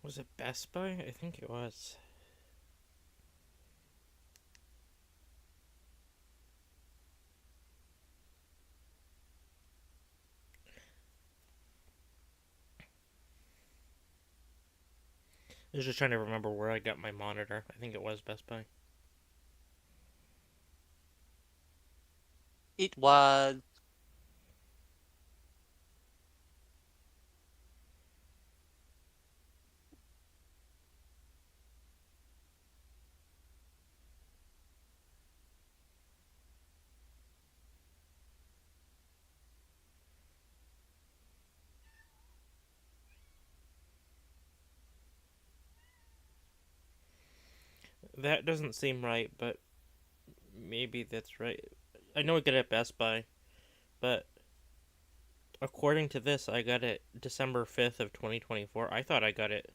Was it Best Buy? I think it was. I was just trying to remember where I got my monitor. I think it was Best Buy. It was. That doesn't seem right, but maybe that's right. I know I got it at Best Buy, but according to this, I got it December 5th of 2024. I thought I got it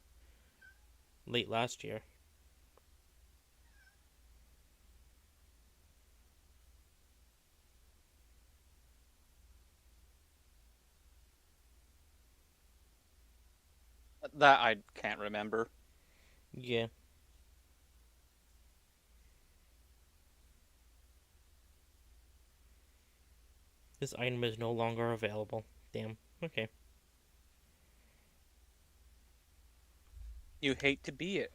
late last year. That I can't remember. Yeah. This item is no longer available. Damn. Okay. You hate to be it.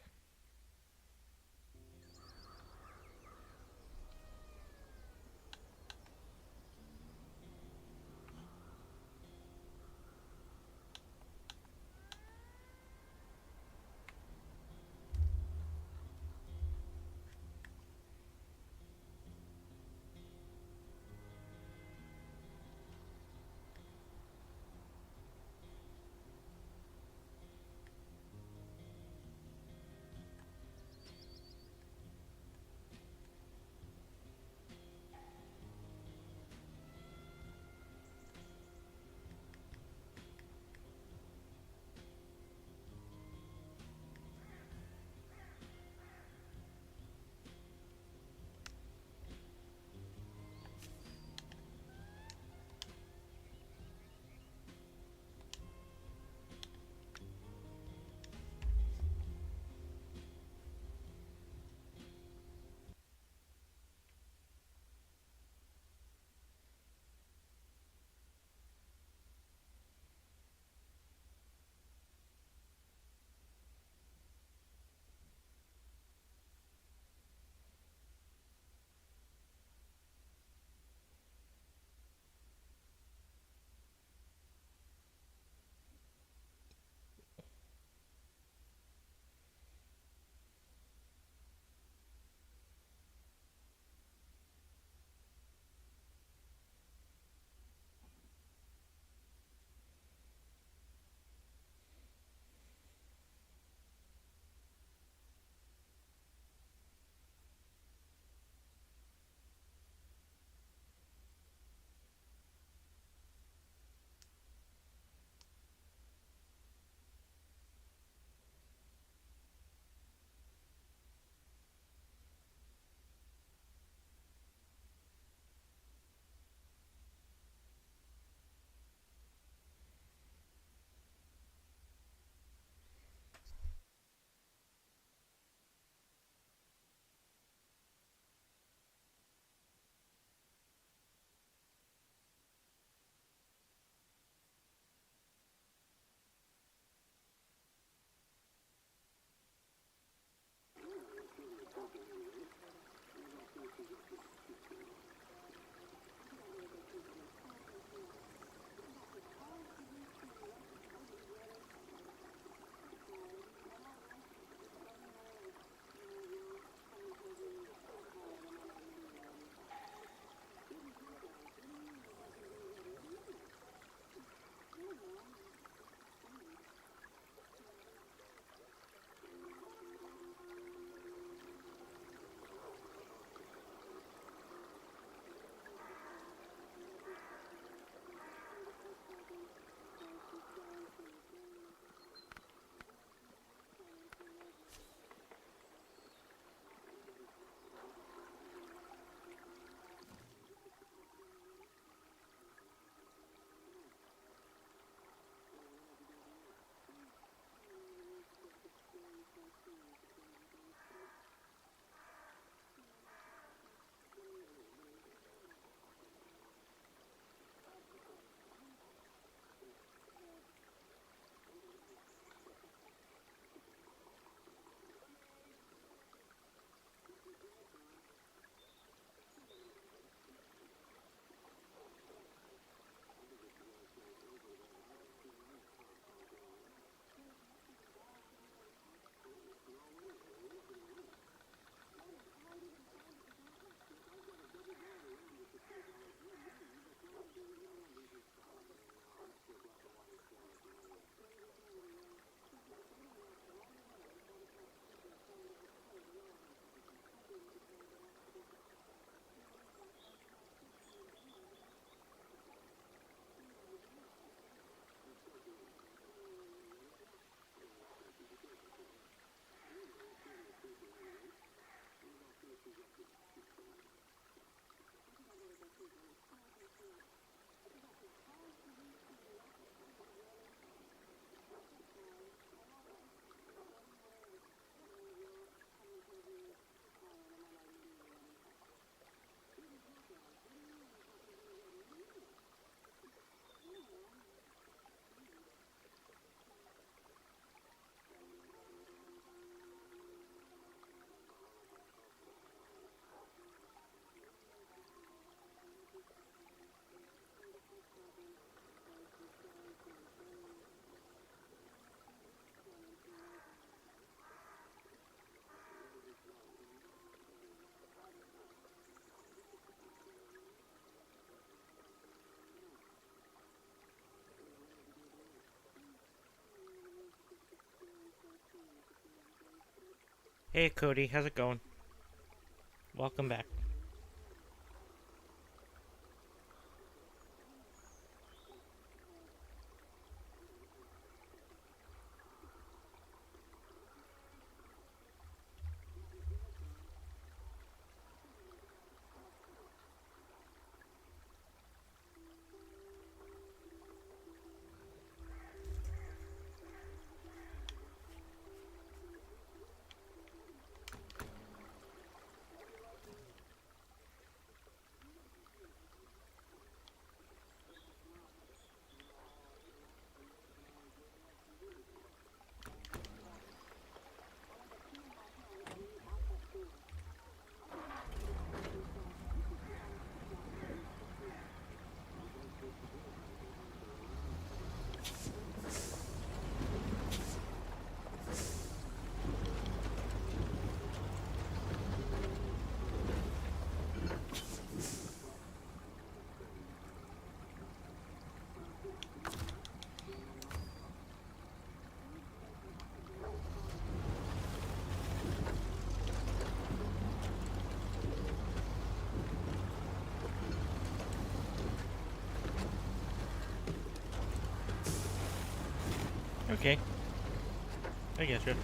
Hey Cody, how's it going? Welcome back. Okay, I guess you.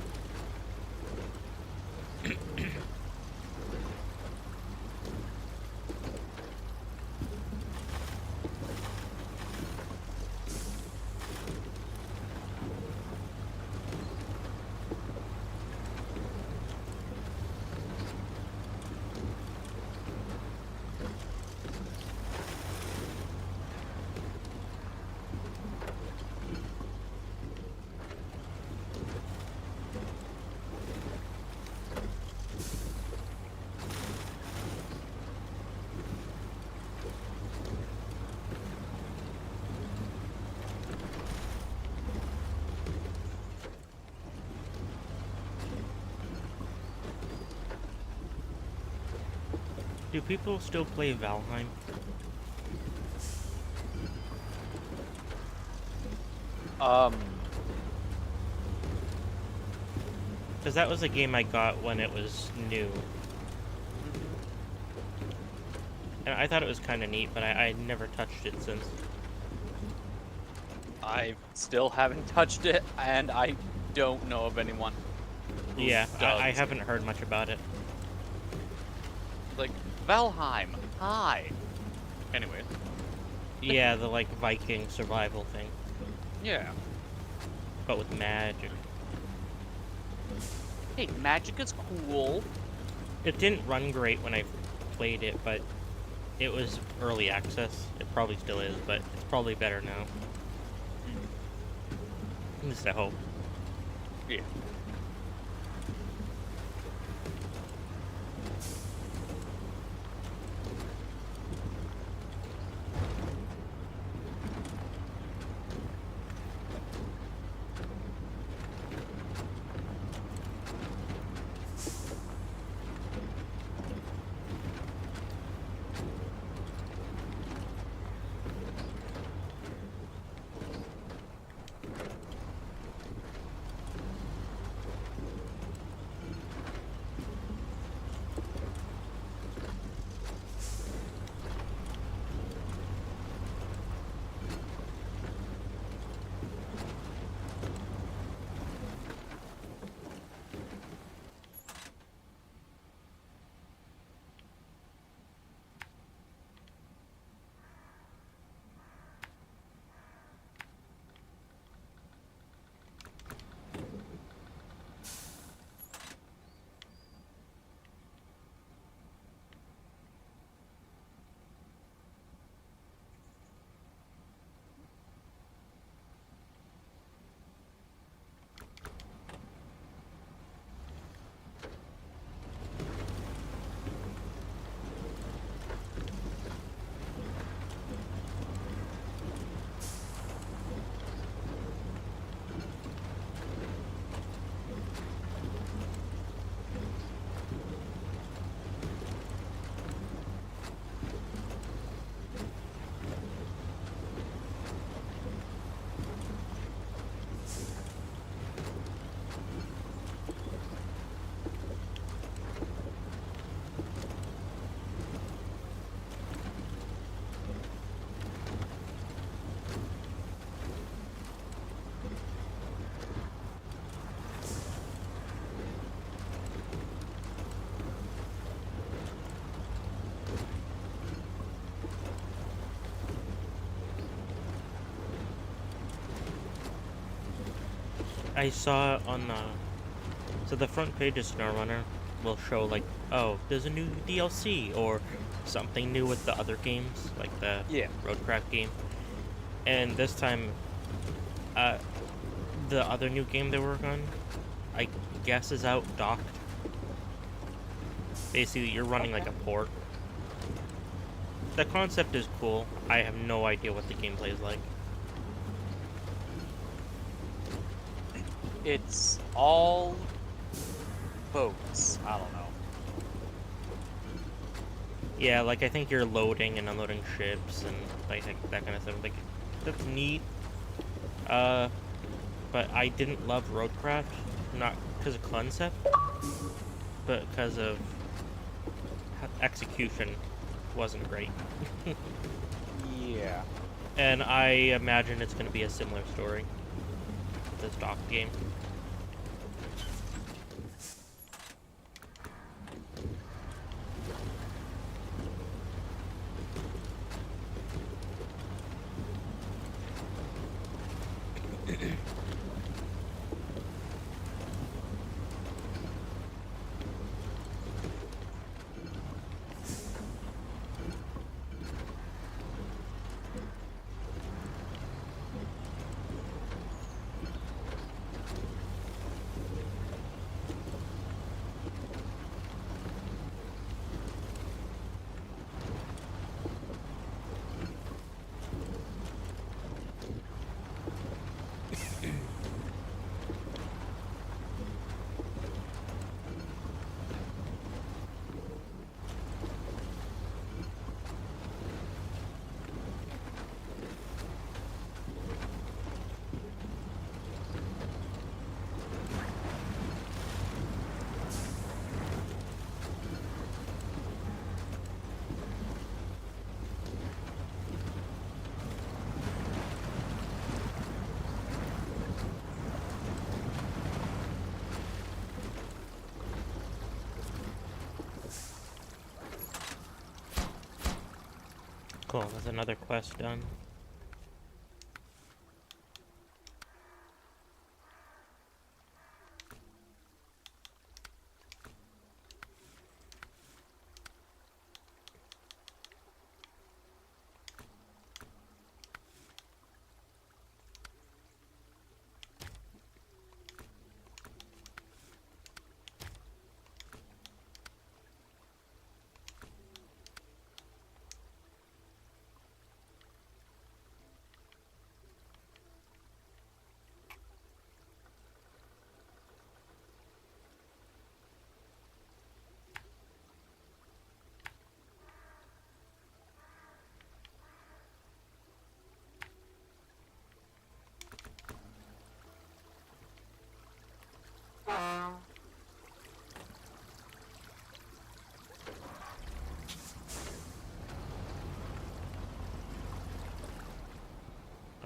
Do people still play Valheim? Um, Because that was a game I got when it was new. And I thought it was kind of neat, but I never touched it since. I still haven't touched it, and I don't know of anyone who Yeah, I does. haven't heard much about it. Like, Valheim, hi. Anyways, Yeah, the like Viking survival thing, yeah. but with magic. Hey, magic is cool. It didn't run great when I played it, but it was early access. It probably still is, but it's probably better now. At least I hope. Yeah. I saw on the so the front page of Snowrunner will show like, oh, there's a new DLC or something new with the other games, like the Yeah. Roadcraft game. And this time, uh, the other new game they work on, I guess, is out docked. Basically, you're running like a port. The concept is cool. I have no idea what the gameplay is like. It's all boats. I don't know. Yeah, like I think you're loading and unloading ships and like that kind of stuff. Like that's neat. But I didn't love Roadcraft, not because of concept, but because of execution wasn't great. Yeah. And I imagine it's going to be a similar story. This dock game. Cool, that's another quest done.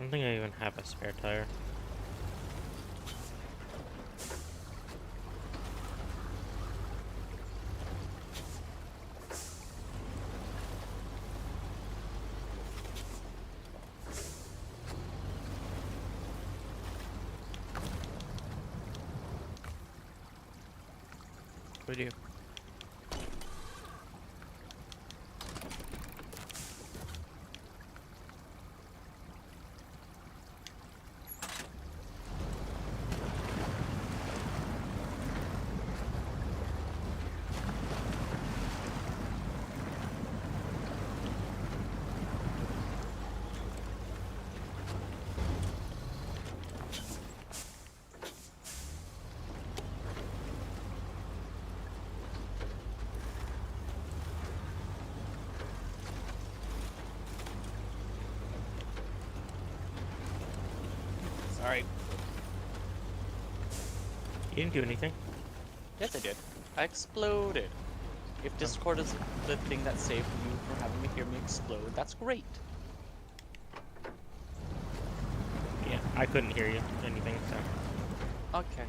I don't think I even have a spare tire. What do you? Sorry. You didn't do anything. Yes, I did. I exploded. If Discord is the thing that saved you from having to hear me explode, that's great. Yeah, I couldn't hear you anything, so. Okay.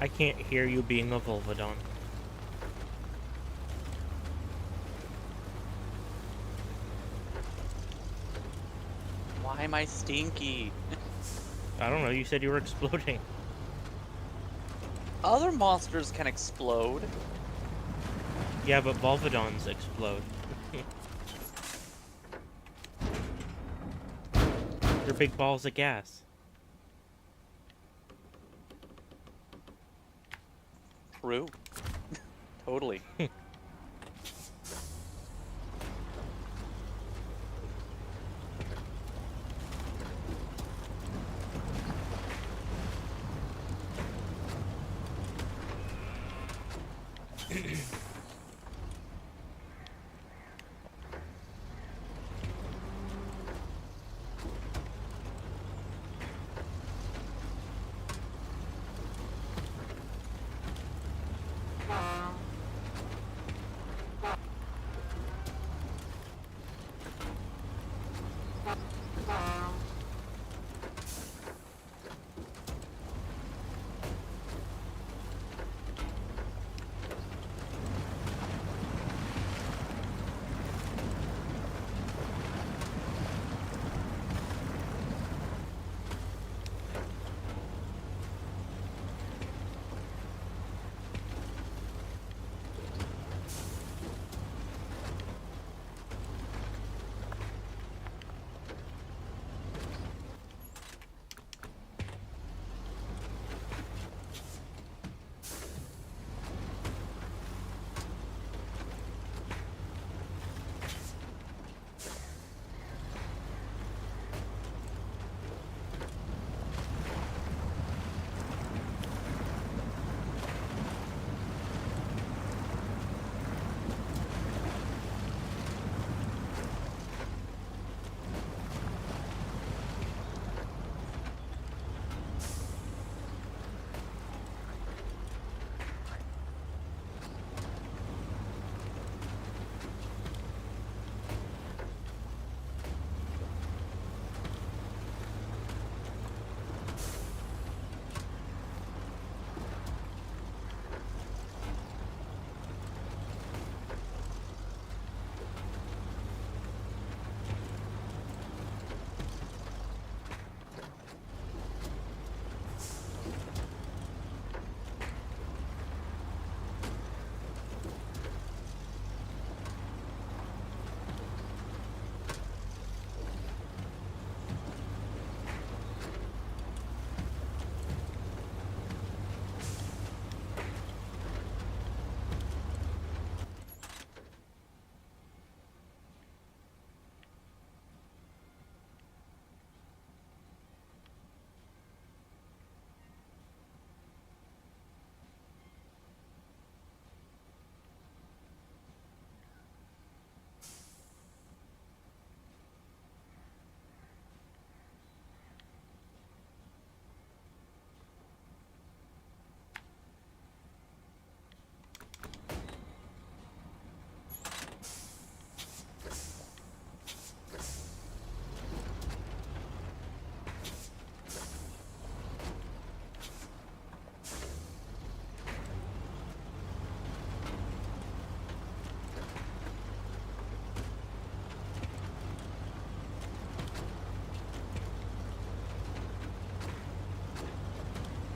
I can't hear you being a Volvodon. Why am I stinky? I don't know, you said you were exploding. Other monsters can explode. Yeah, but Volvidons explode. They're big balls of gas. True. Totally.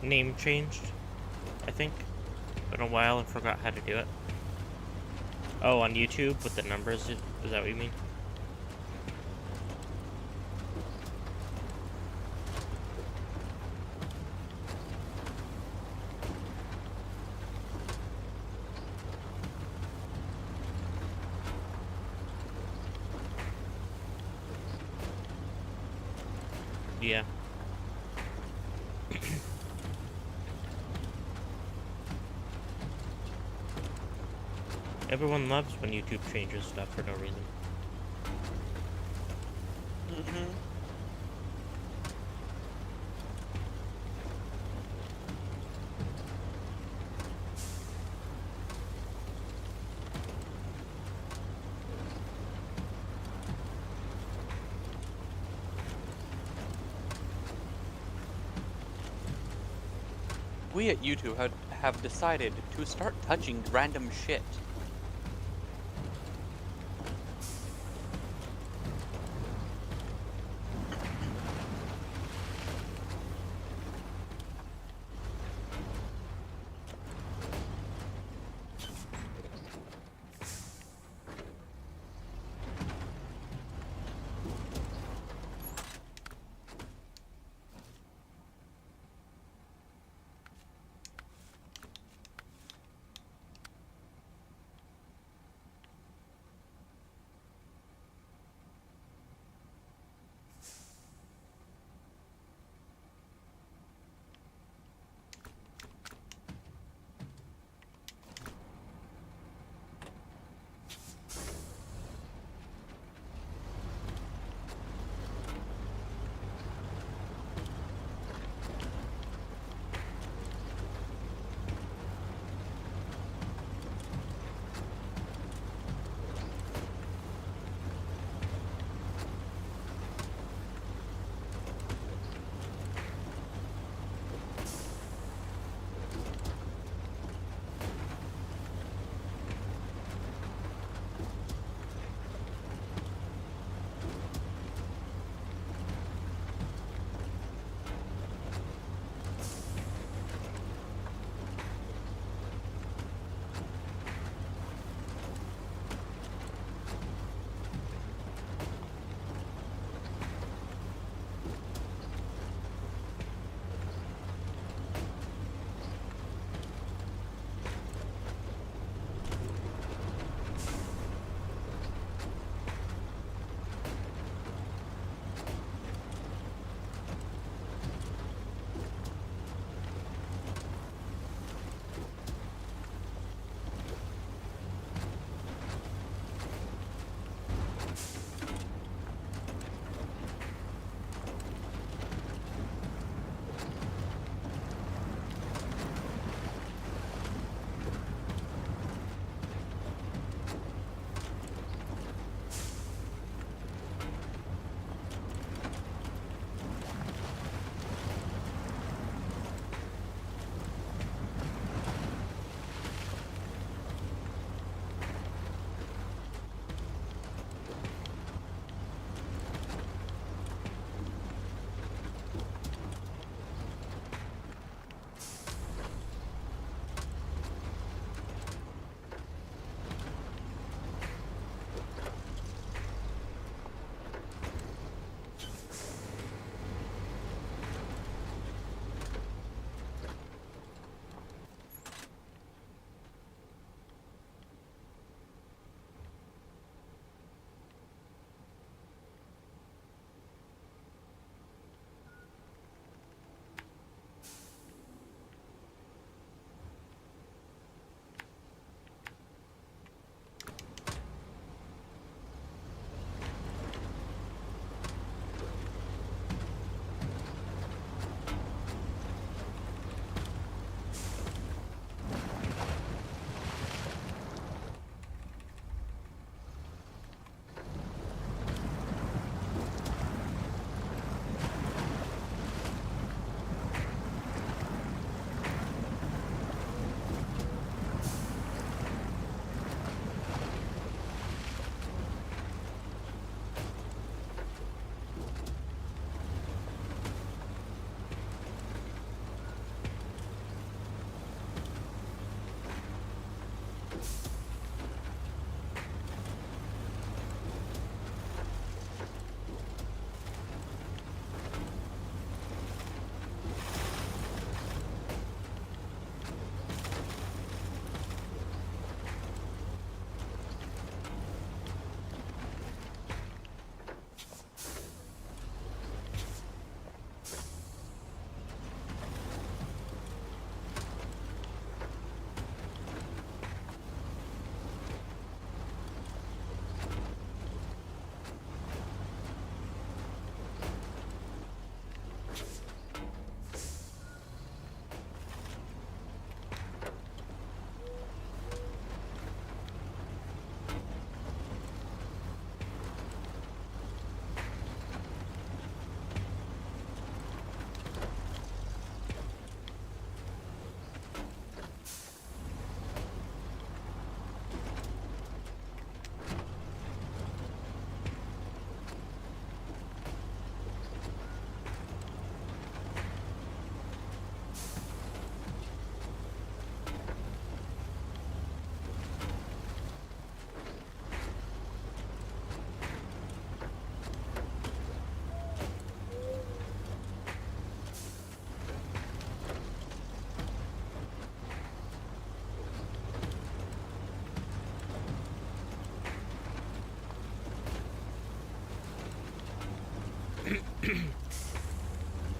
Name changed, I think. Been a while and forgot how to do it. Oh, on YouTube with the numbers, is that what you mean? Yeah. Everyone loves when YouTube changes stuff for no reason. Mm-hmm. We at YouTube have decided to start touching random shit.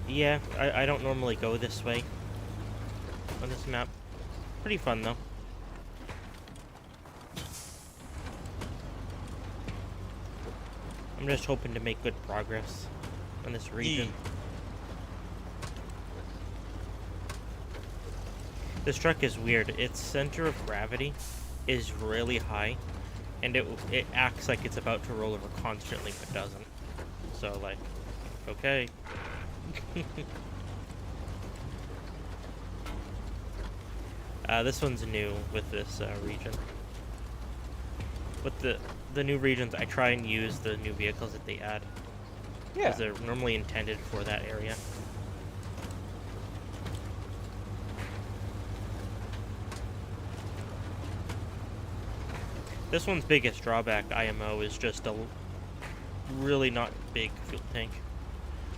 Yeah, I don't normally go this way on this map. Pretty fun, though. I'm just hoping to make good progress on this region. This truck is weird. Its center of gravity is really high, and it acts like it's about to roll over constantly, but doesn't. So, like, okay. This one's new with this region. With the new regions, I try and use the new vehicles that they add. Yeah. Because they're normally intended for that area. This one's biggest drawback, IMO, is just a really not big fuel tank.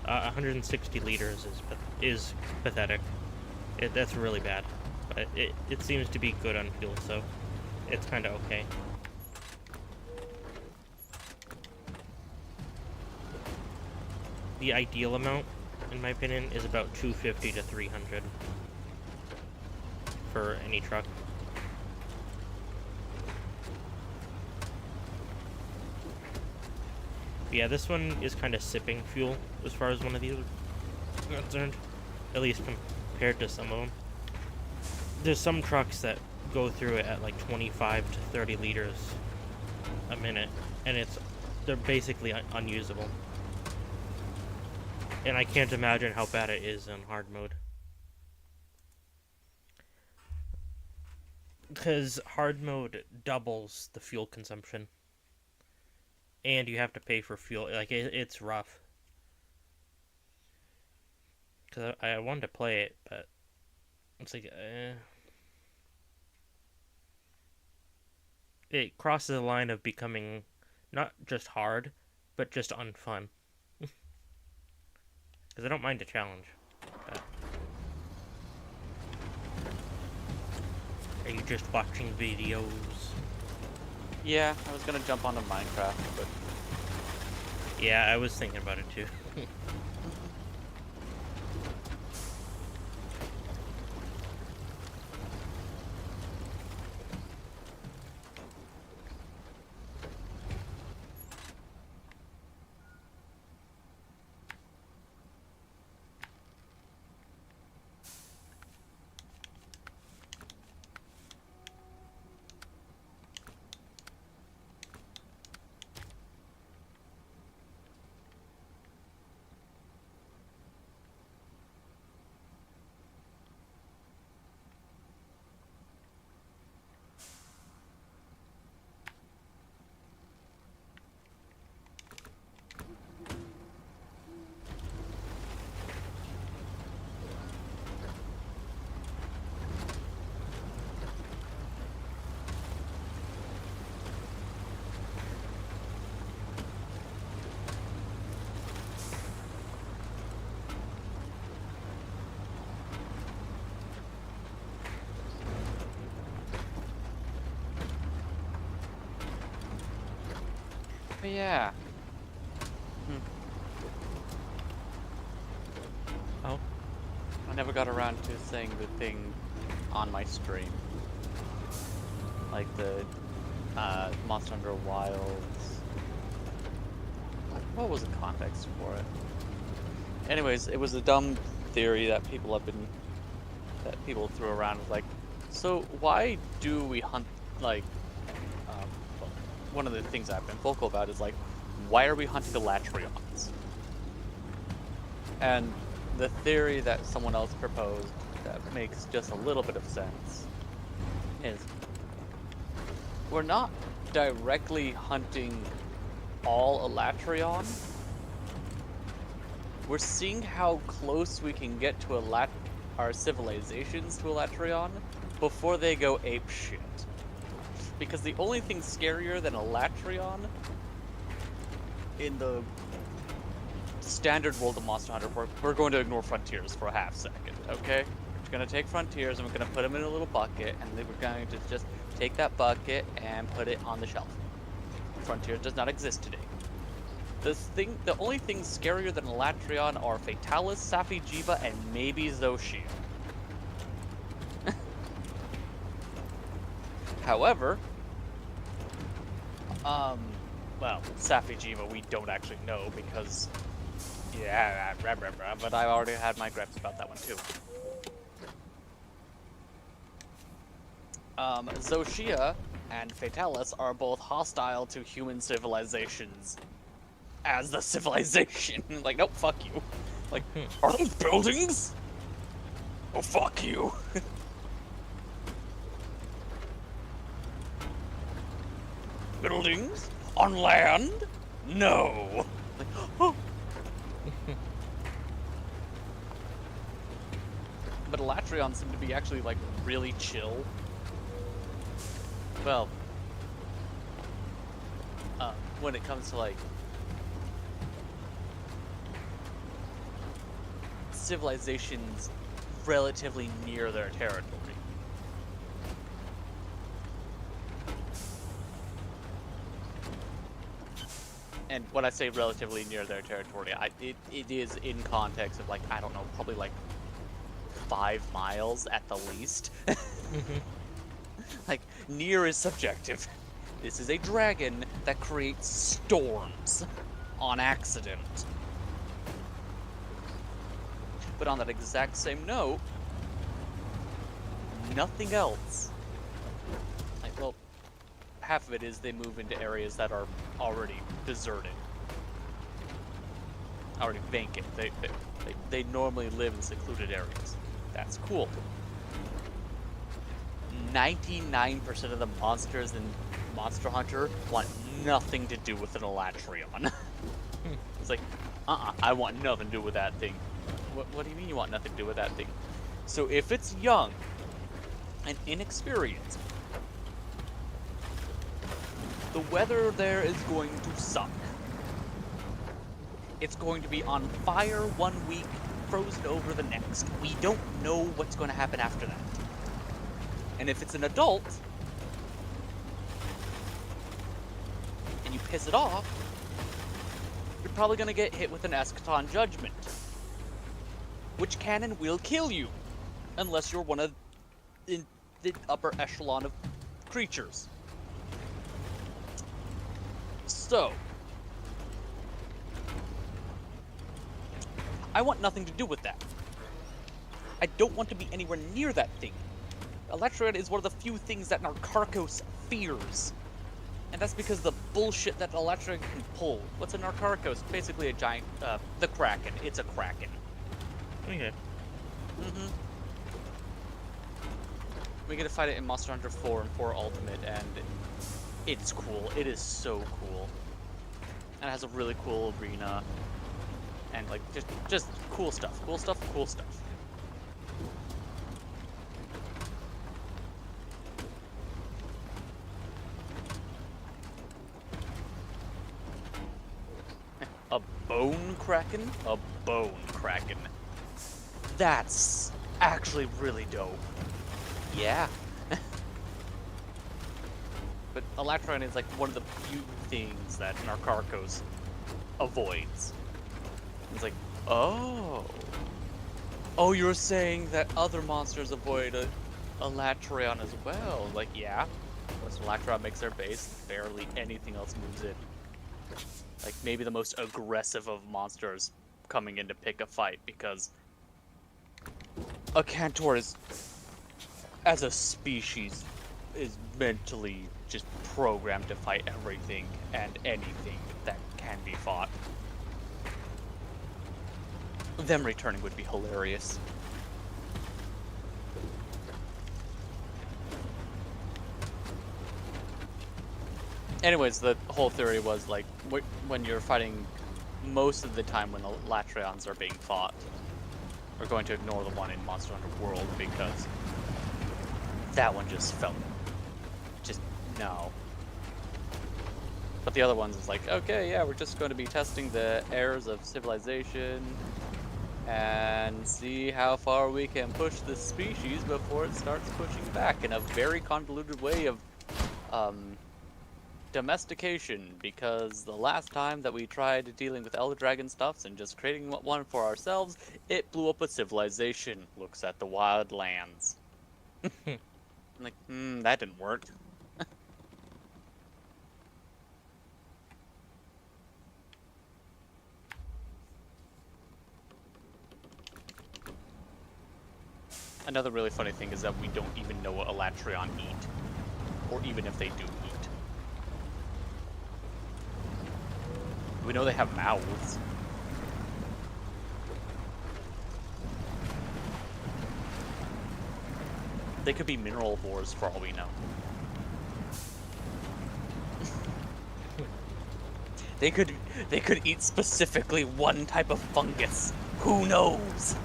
160 liters is pathetic. That's really bad. But it seems to be good on fuel, so it's kind of okay. The ideal amount, in my opinion, is about 250 to 300 for any truck. But yeah, this one is kind of sipping fuel as far as one of these are concerned, at least compared to some of them. There's some trucks that go through it at like 25 to 30 liters a minute, and they're basically unusable. And I can't imagine how bad it is in hard mode. Because hard mode doubles the fuel consumption. And you have to pay for fuel. Like, it's rough. Because I wanted to play it, but it's like, it crosses the line of becoming not just hard, but just unfun. Because I don't mind a challenge. But are you just watching videos? Yeah, I was gonna jump onto Minecraft, but... Yeah, I was thinking about it too. But yeah. Oh? I never got around to saying the thing on my stream. Like the Monster Hunter Wilds. What was the context for it? Anyways, it was a dumb theory that people threw around with, like, so why do we hunt, like, one of the things I've been vocal about is, like, why are we hunting Elatrions? And the theory that someone else proposed that makes just a little bit of sense is we're not directly hunting all Elatrion. We're seeing how close we can get to our civilizations to Elatrion before they go apeshit. Because the only thing scarier than Elatrion in the standard world of Monster Hunter, we're going to ignore Frontiers for a half second, okay? We're going to take Frontiers and we're going to put them in a little bucket, and then we're going to just take that bucket and put it on the shelf. Frontier does not exist today. The only things scarier than Elatrion are Fatalis, Safi'jiiva, and maybe Zoshia. However, well, Safi'jiiva we don't actually know because, yeah, but I already had my gripes about that one too. Zoshia and Fatalis are both hostile to human civilizations as the civilization. Like, nope, fuck you. Like, are those buildings? Oh, fuck you. Buildings? On land? No. Like, oh. But Elatrion seem to be actually, like, really chill. Well, when it comes to, like, civilizations relatively near their territory. And when I say relatively near their territory, it is in context of, like, I don't know, probably like 5 miles at the least. Like, near is subjective. This is a dragon that creates storms on accident. But on that exact same note, nothing else. Like, well, half of it is they move into areas that are already deserted, already vacant. They normally live in secluded areas. That's cool. 99% of the monsters in Monster Hunter want nothing to do with an Elatrion. It's like, I want nothing to do with that thing. What do you mean you want nothing to do with that thing? So if it's young and inexperienced, the weather there is going to suck. It's going to be on fire 1 week, frozen over the next. We don't know what's going to happen after that. And if it's an adult, and you piss it off, you're probably going to get hit with an Eschaton Judgment, which can and will kill you, unless you're one of the upper echelon of creatures. So, I want nothing to do with that. I don't want to be anywhere near that thing. Elatrion is one of the few things that Narcarkos fears. And that's because the bullshit that Elatrion can pull. What's a Narcarkos? Basically a giant, the Kraken. It's a Kraken. Okay. We get to fight it in Monster Hunter 4 and 4 Ultimate, and it's cool. It is so cool. And it has a really cool arena. And, like, just cool stuff. Cool stuff, cool stuff. A bone kraken? A bone kraken. That's actually really dope. Yeah. But Elatrion is like one of the few things that Narcarkos avoids. It's like, oh. Oh, you're saying that other monsters avoid Elatrion as well. Like, yeah. Once Elatrion makes their base, barely anything else moves in. Like, maybe the most aggressive of monsters coming in to pick a fight, because a Cantor is, as a species, is mentally just programmed to fight everything and anything that can be fought. Them returning would be hilarious. Anyways, the whole theory was, like, when you're fighting, most of the time when the Latrions are being fought, we're going to ignore the one in Monster Hunter World, because that one just felt, just, no. But the other ones is like, okay, yeah, we're just going to be testing the airs of civilization and see how far we can push this species before it starts pushing back in a very convoluted way of, domestication, because the last time that we tried dealing with Elder Dragon stuffs and just creating one for ourselves, it blew up with civilization. Looks at the wild lands. I'm like, that didn't work. Another really funny thing is that we don't even know what Elatrion eat, or even if they do eat. We know they have mouths. They could be mineralvores for all we know. They could eat specifically one type of fungus. Who knows?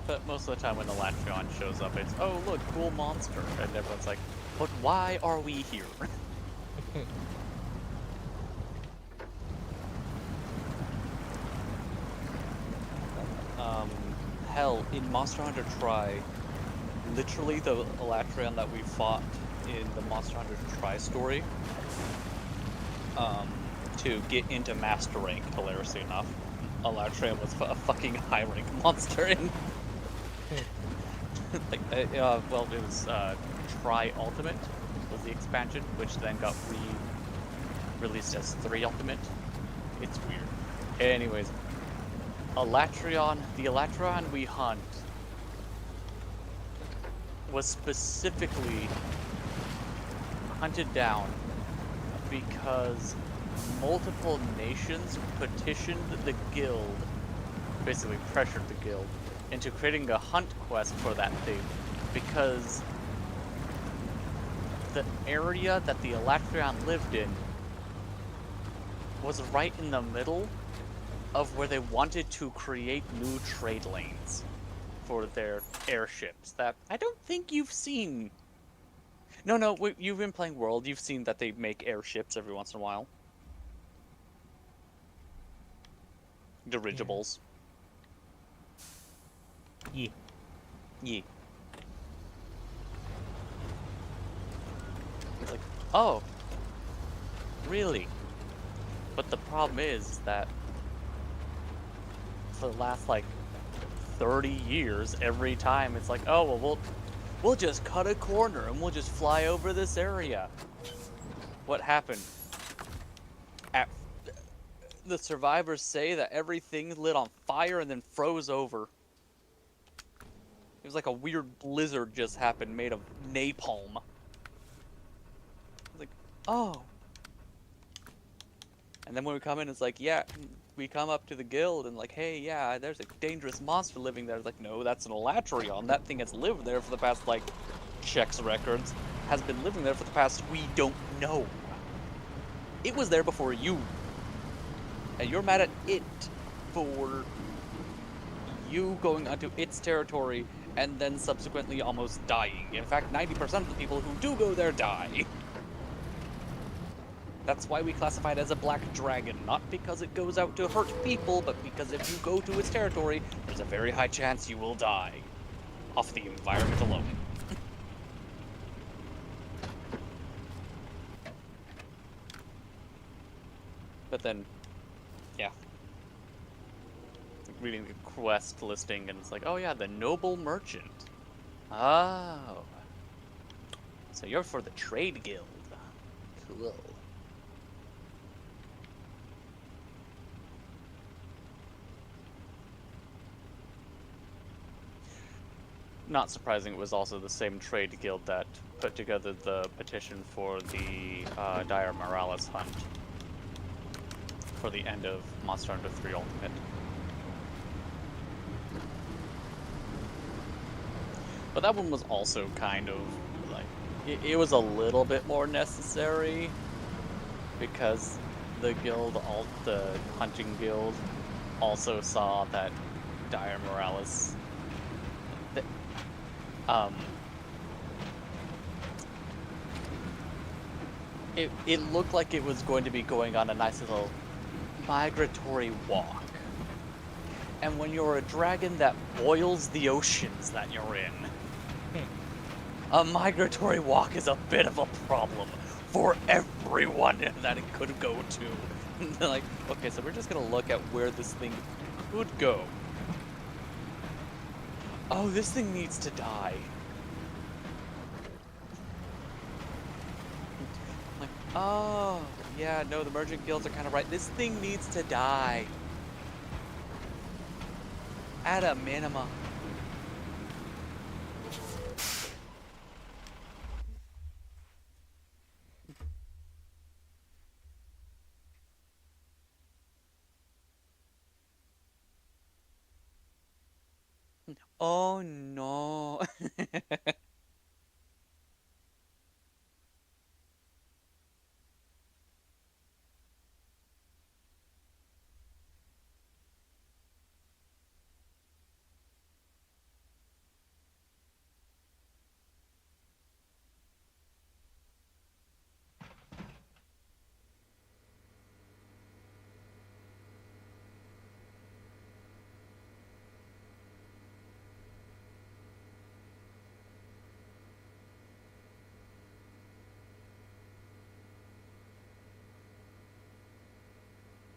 But most of the time when the Latreon shows up, it's, oh look, cool monster. And everyone's like, but why are we here? Hell, in Monster Hunter Tri, literally the Elatrion that we fought in the Monster Hunter Tri story, to get into Master Rank, hilariously enough, Elatrion was a fucking high rank monster in... like, well, it was, Tri Ultimate was the expansion, which then got released as 3 Ultimate. It's weird. Anyways, the Elatrion we hunt was specifically hunted down because multiple nations petitioned the guild, basically pressured the guild, into creating a hunt quest for that thing, because the area that the Elatrion lived in was right in the middle of where they wanted to create new trade lanes for their airships that I don't think you've seen. No, you've been playing World, you've seen that they make airships every once in a while. Dirigibles. Yeah. Yeah. It's like, oh, really? But the problem is that for the last, like, 30 years, every time it's like, oh, well, we'll just cut a corner and we'll just fly over this area. What happened? The survivors say that everything lit on fire and then froze over. It was like a weird blizzard just happened made of napalm. I was like, oh. And then when we come in, it's like, yeah, we come up to the guild and like, hey, yeah, there's a dangerous monster living there. It's like, no, that's an Elatrion. That thing has lived there for the past, like, checks records, has been living there for the past, we don't know. It was there before you. And you're mad at it for you going onto its territory and then subsequently almost dying. In fact, 90% of the people who do go there die. That's why we classify it as a black dragon, not because it goes out to hurt people, but because if you go to its territory, there's a very high chance you will die. Off the environment alone. But then, yeah. Reading the quest listing, and it's like, oh yeah, the noble merchant. Oh. So you're for the trade guild. Cool. Not surprising, it was also the same trade guild that put together the petition for the Dire Morales hunt for the end of Monster Hunter 3 Ultimate. But that one was also kind of, like, it was a little bit more necessary, because the guild, the hunting guild, also saw that Dire Morales Um, it looked like it was going to be going on a nice little migratory walk. And when you're a dragon that boils the oceans that you're in, Hmm. a migratory walk is a bit of a problem for everyone that it could go to. They're like, okay, so we're just gonna look at where this thing could go. Oh, this thing needs to die. Like, oh, yeah, no, the merchant guilds are kind of right. This thing needs to die. At a minima. Oh no.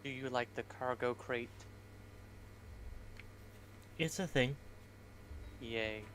Do you like the cargo crate? It's a thing. Yay.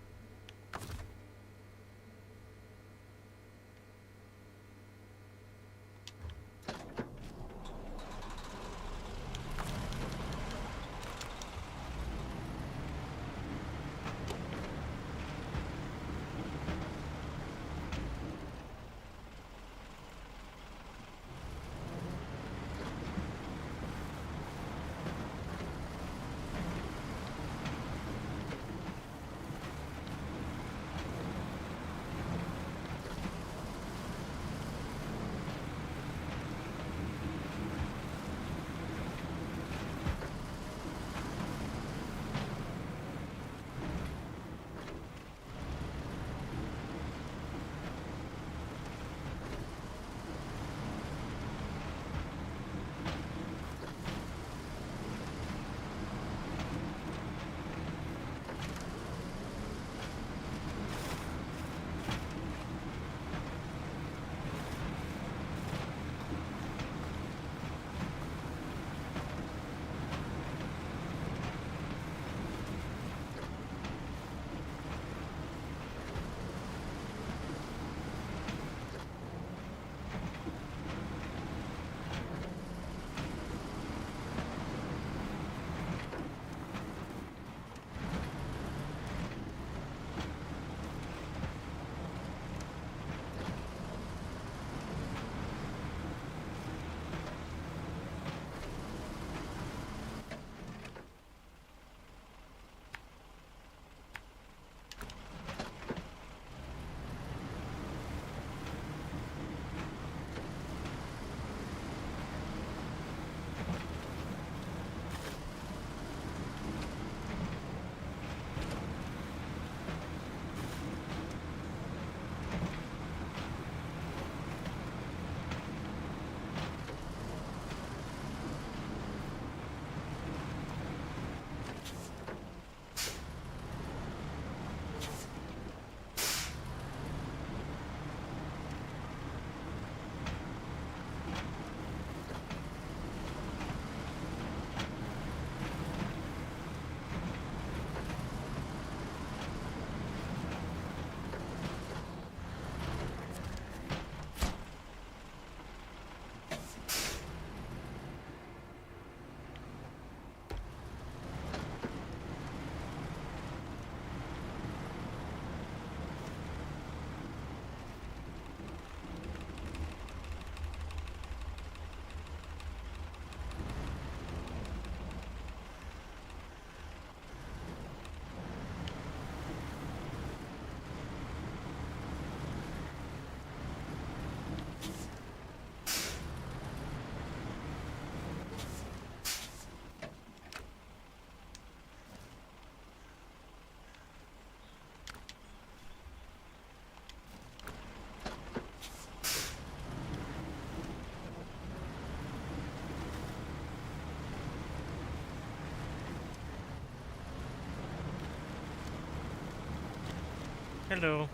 Hello.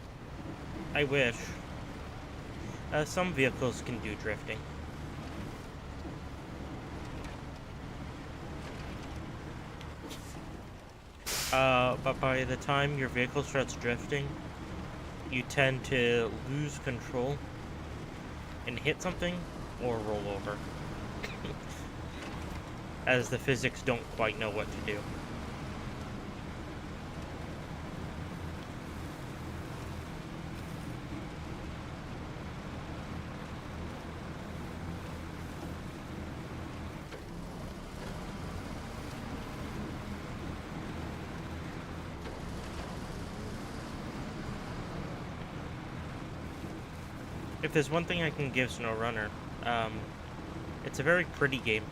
I wish. Some vehicles can do drifting. But by the time your vehicle starts drifting, you tend to lose control and hit something or roll over, as the physics don't quite know what to do. If there's one thing I can give Snowrunner, it's a very pretty game.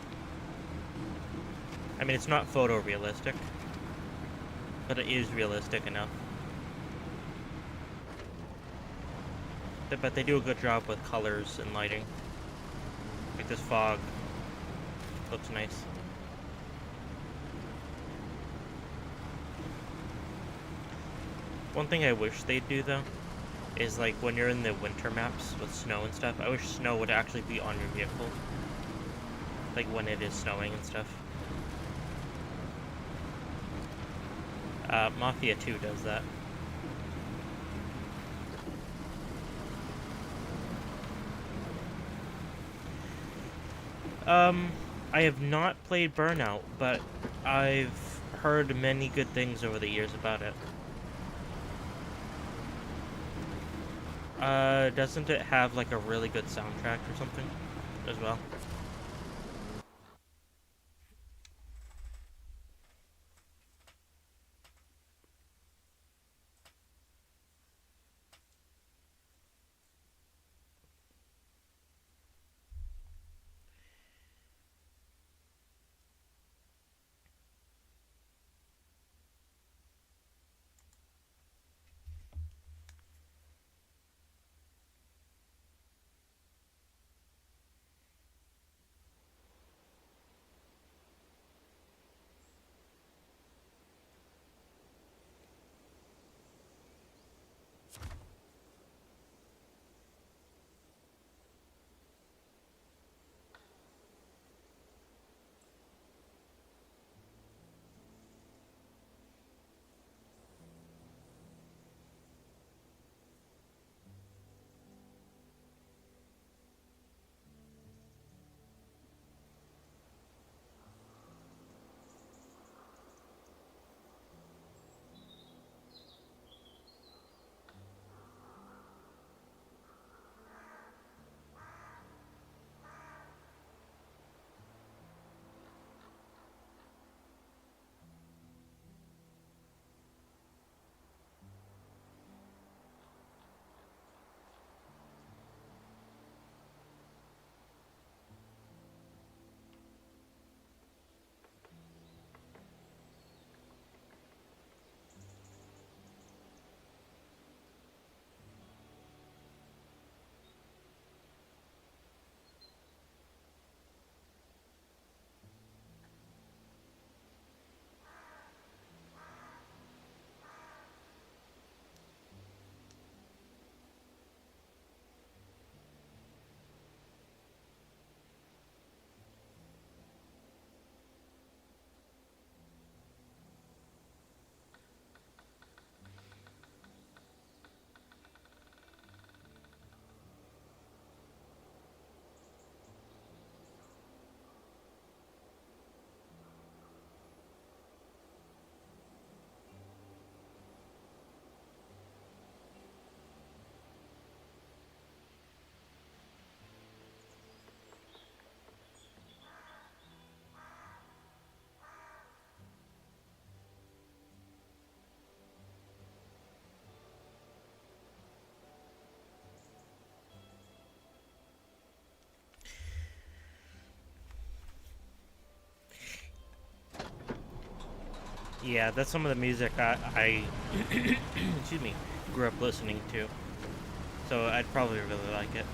I mean, it's not photorealistic, but it is realistic enough. But they do a good job with colors and lighting. Like this fog looks nice. One thing I wish they'd do, though, is like when you're in the winter maps with snow and stuff, I wish snow would actually be on your vehicle. Like when it is snowing and stuff. Mafia 2 does that. I have not played Burnout, but I've heard many good things over the years about it. Doesn't it have like a really good soundtrack or something as well? Yeah, that's some of the music I excuse me, grew up listening to. So I'd probably really like it.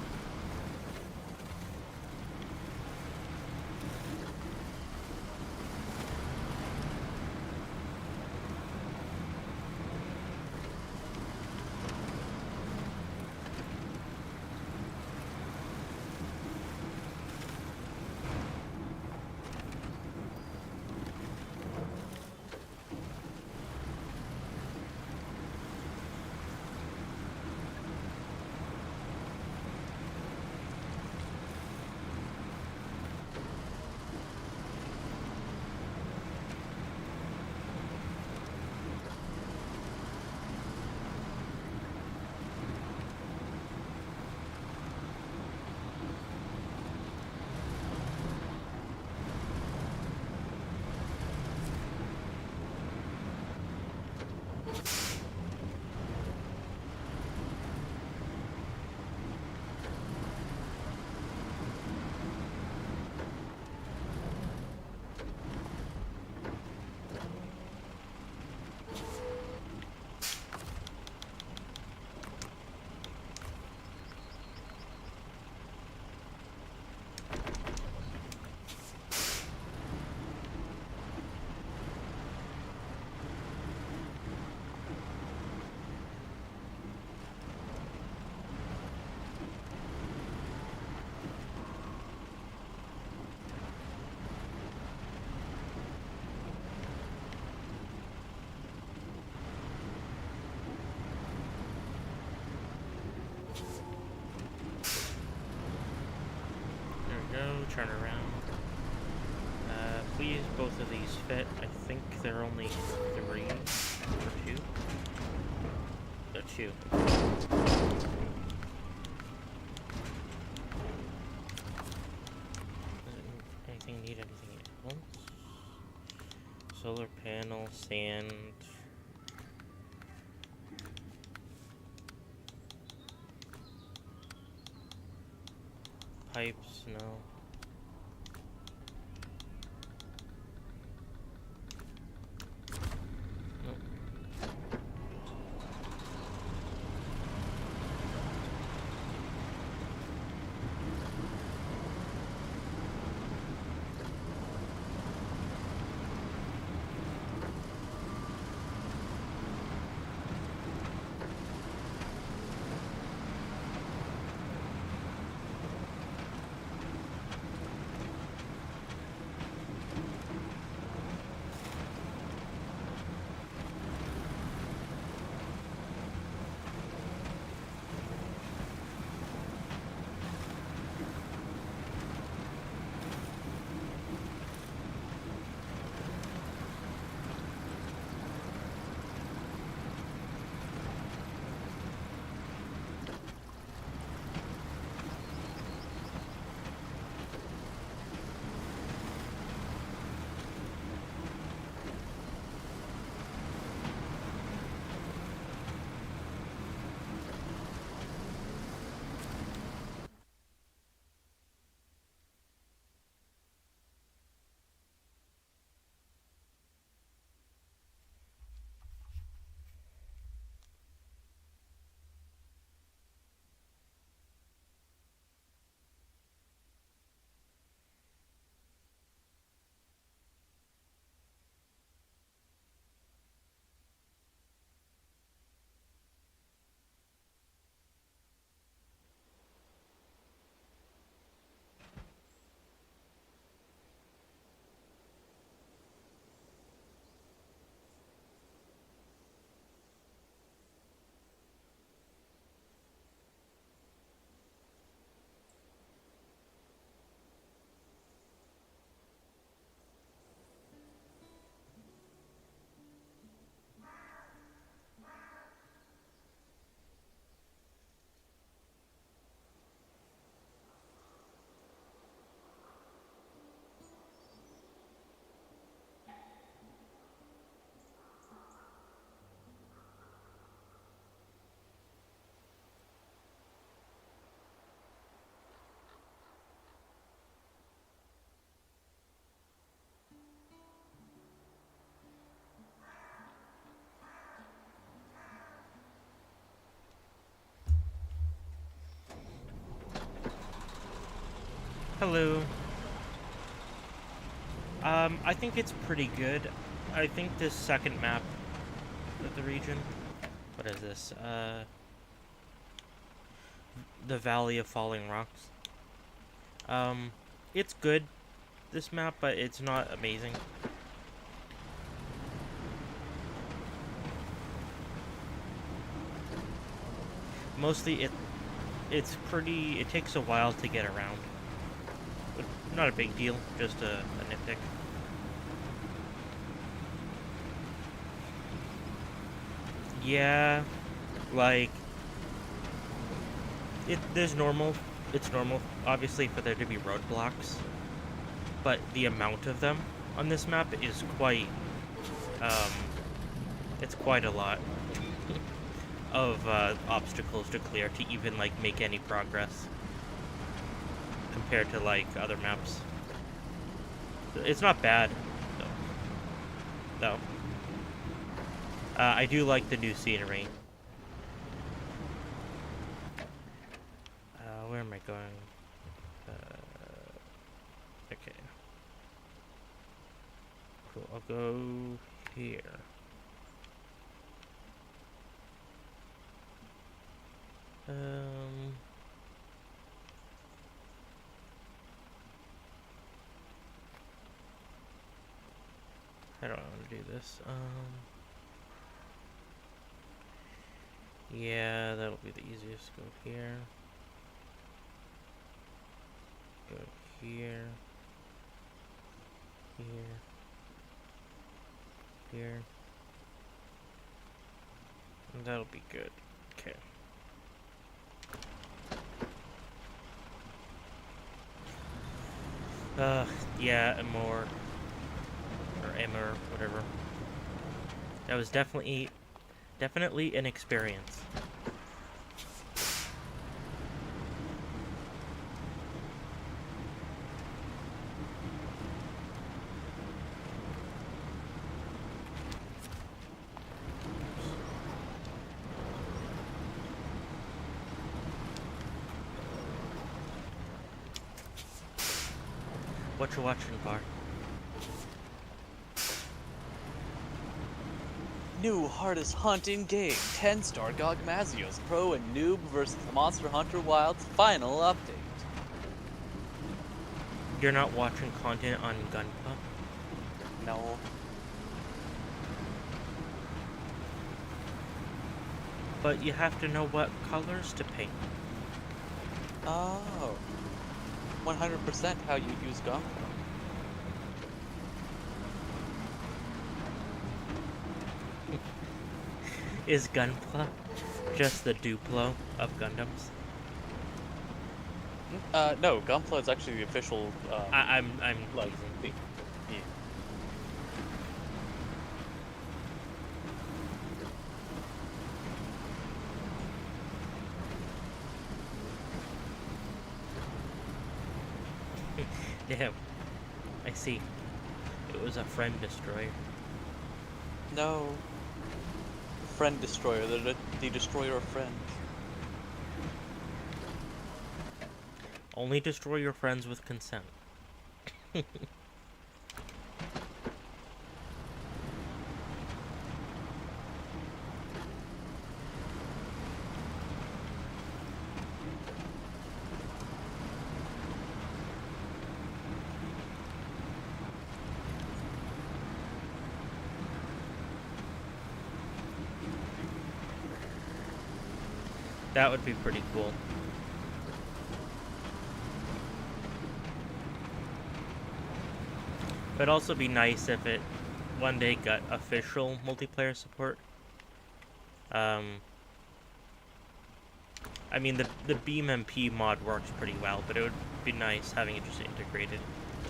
turn around. Please, both of these fit. I think they're only 3 or 2. They're 2. Anything need anything else? Solar panel, sand. Pipes, no. Nope. Hello. I think it's pretty good. I think this second map of the region. What is this? The Valley of Falling Rocks. It's good, this map, but it's not amazing. Mostly it takes a while to get around. But not a big deal, just a nitpick. Yeah, like it's normal, obviously, for there to be roadblocks, but the amount of them on this map is um, it's quite a lot of obstacles to clear to even like make any progress compared to like other maps. It's not bad though. I do like the new scenery. Where am I going? Okay. Cool. I'll go here. How do I want to do this? Yeah, that'll be the easiest. Go here. Go here, here, here. And that'll be good. Okay. Yeah, more or Emmer, whatever. That was definitely an experience. What you watching, Bar? New hardest hunt in game. 10-star GOG Mazios Pro and Noob versus Monster Hunter Wild's final update. You're not watching content on Gunpla? No. But you have to know what colors to paint. Oh. 100% how you use Gunpla. Is Gunpla just the Duplo of Gundams? No, Gunpla is actually the official, I'm like, teasing. yeah. Damn. I see. It was a friend destroyer. No. Friend destroyer, the destroyer of friends. Only destroy your friends with consent. That would be pretty cool. It'd also be nice if it one day got official multiplayer support. I mean, the Beam MP mod works pretty well, but it would be nice having it just integrated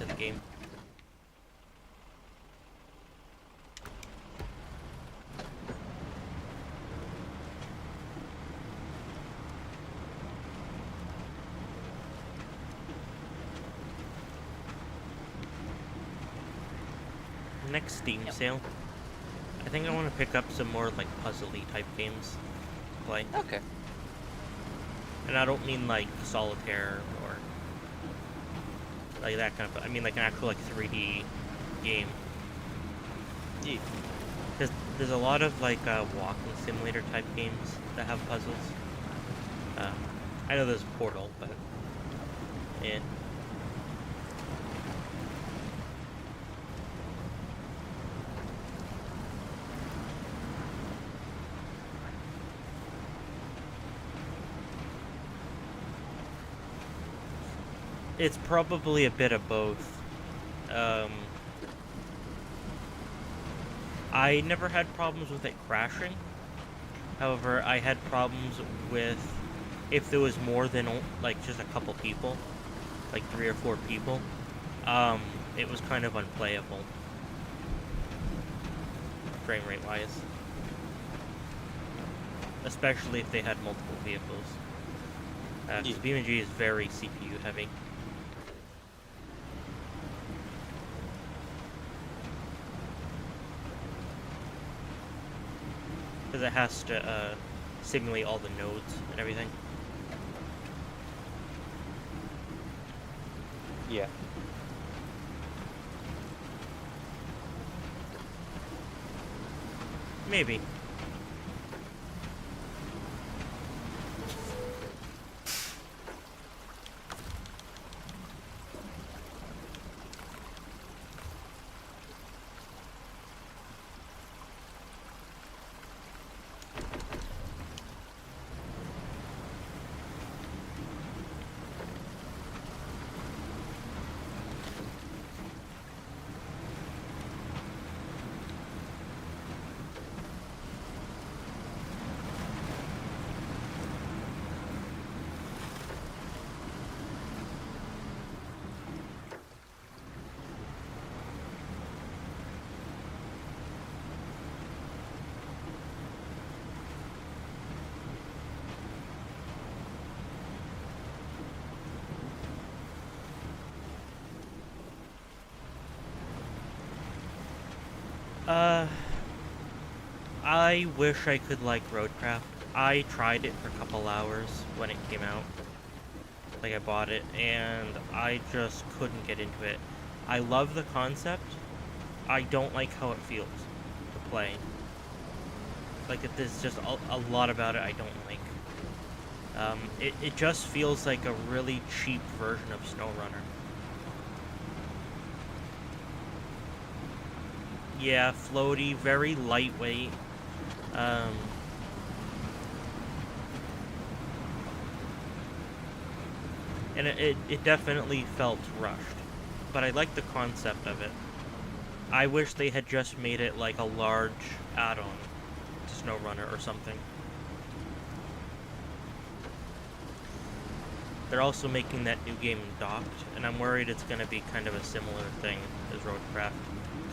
to the game. Next Steam sale, I think I want to pick up some more like puzzly type games to play. Okay. And I don't mean like solitaire or like that kind of. I mean like an actual like 3D game. Yeah. Because there's a lot of like walking simulator type games that have puzzles. I know there's Portal, but yeah. It's probably a bit of both. I never had problems with it crashing. However, I had problems with if there was more than like just a couple people, like 3 or 4 people. It was kind of unplayable, frame rate wise. Especially if they had multiple vehicles. Because BeamNG is very CPU heavy. Because it has to simulate all the nodes and everything. Yeah. Maybe. Uh, I wish I could like Roadcraft. I tried it for a couple hours when it came out. Like, I bought it, and I just couldn't get into it. I love the concept. I don't like how it feels to play. Like, there's just a lot about it I don't like. It just feels like a really cheap version of Snowrunner. Yeah, floaty, very lightweight. Um, and it definitely felt rushed. But I like the concept of it. I wish they had just made it like a large add-on to Snowrunner or something. They're also making that new game docked, and I'm worried it's going to be kind of a similar thing as Roadcraft.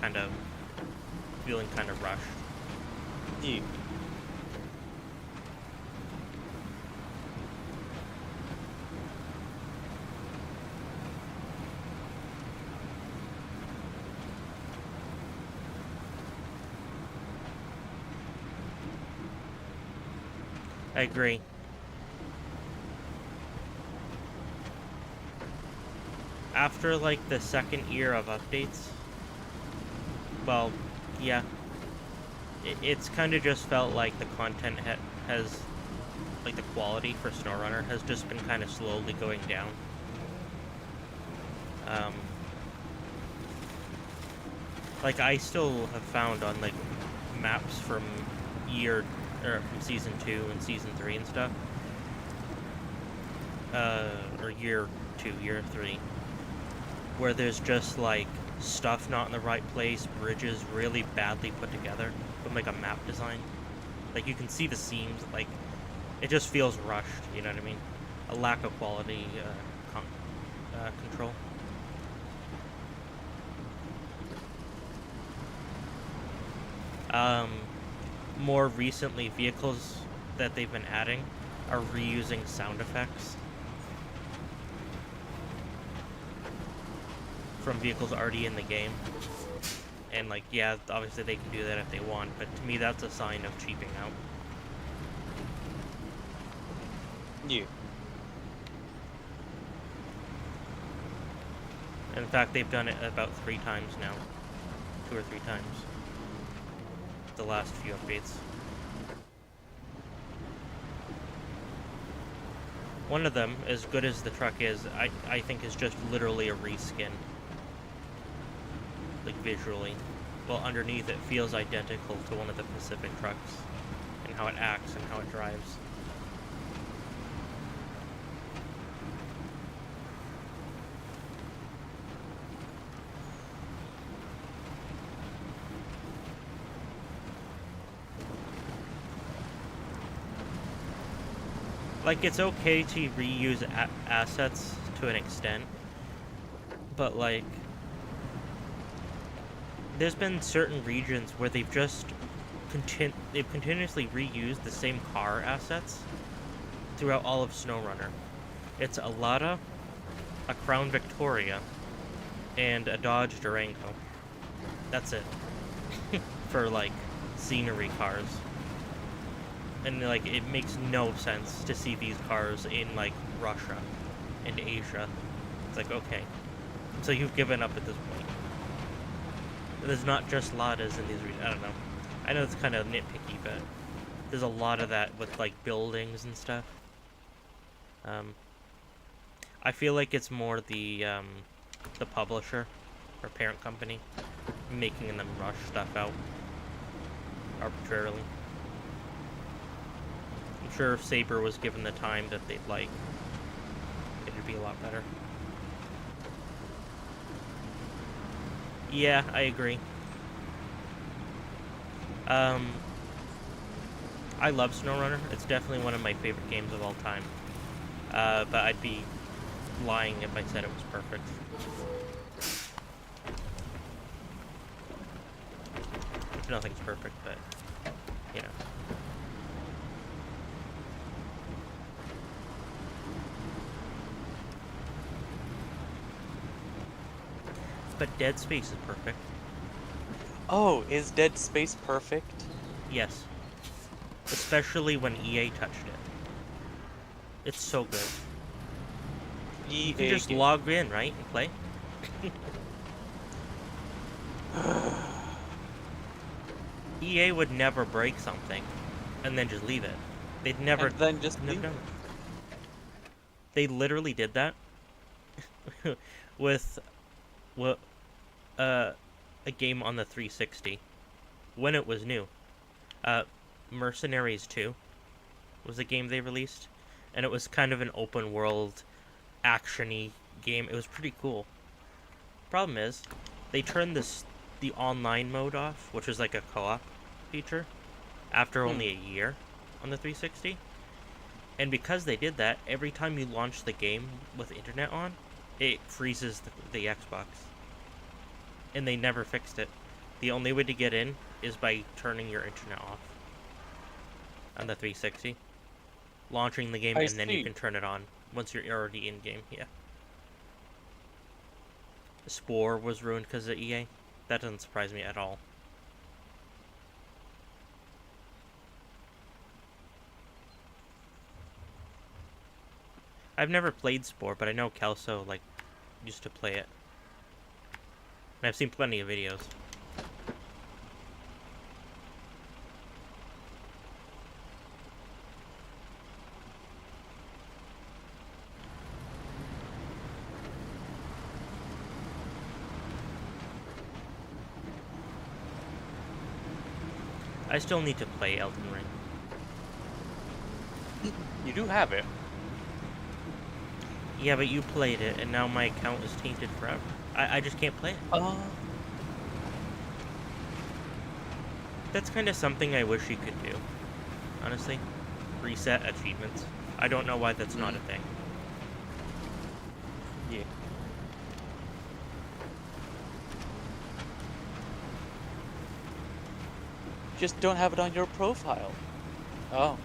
Kind of feeling kind of rushed. Yeah. I agree. After like the second year of updates, well, yeah, it's kind of just felt like the content has, like the quality for SnowRunner has just been kind of slowly going down. Like I still have found on like maps from year or from season 2 and season 3 and stuff, or year 2, year 3, where there's just like stuff not in the right place, bridges really badly put together from like a map design. Like you can see the seams, like it just feels rushed. You know what I mean? A lack of quality control. More recently, vehicles that they've been adding are reusing sound effects from vehicles already in the game. And like, yeah, obviously they can do that if they want, but to me that's a sign of cheaping out. Yeah. In fact, they've done it about 3 times now. 2 or 3 times. The last few updates. One of them, as good as the truck is, I think is just literally a reskin. Like visually. Well, underneath it feels identical to one of the Pacific trucks. And how it acts and how it drives. Like, it's okay to reuse assets to an extent, but like, there's been certain regions where they've just continuously reused the same car assets throughout all of SnowRunner. It's a Lada, a Crown Victoria, and a Dodge Durango. That's it. For like scenery cars. And like, it makes no sense to see these cars in like Russia and Asia. It's like, okay, so you've given up at this point. There's not just Ladas in these regions. I don't know. I know it's kind of nitpicky, but there's a lot of that with like buildings and stuff. I feel like it's more the publisher or parent company making them rush stuff out arbitrarily. I'm sure if Saber was given the time that they'd like, it'd be a lot better. Yeah, I agree. I love Snowrunner. It's definitely one of my favorite games of all time. But I'd be lying if I said it was perfect. Which nothing's perfect, but, you know. But Dead Space is perfect. Oh, is Dead Space perfect? Yes, especially when EA touched it. It's so good. You can EA just game. log in, right, and play. EA would never break something and then just leave it. They'd And then just never leave done it. it. They literally did that with what uh, a game on the 360 when it was new. Uh, Mercenaries 2 was a game they released, and it was kind of an open world actiony game. It was pretty cool. Problem is, they turned the online mode off, which was like a co-op feature, after Hmm. only a year on the 360. And because they did that, every time you launch the game with internet on, it freezes the Xbox. And they never fixed it. The only way to get in is by turning your internet off on the 360, launching the game, I and then you see. can turn it on once you're already in game. Yeah. Spore was ruined because of EA. That doesn't surprise me at all. I've never played Spore, but I know Kelso used to play it. And I've seen plenty of videos. I still need to play Elden Ring. You do have it. Yeah, but you played it, and now my account is tainted forever. I just can't play it. Uh, That's kind of something I wish you could do, honestly. Reset achievements. I don't know why that's not a thing. yeah. Just don't have it on your profile. Oh.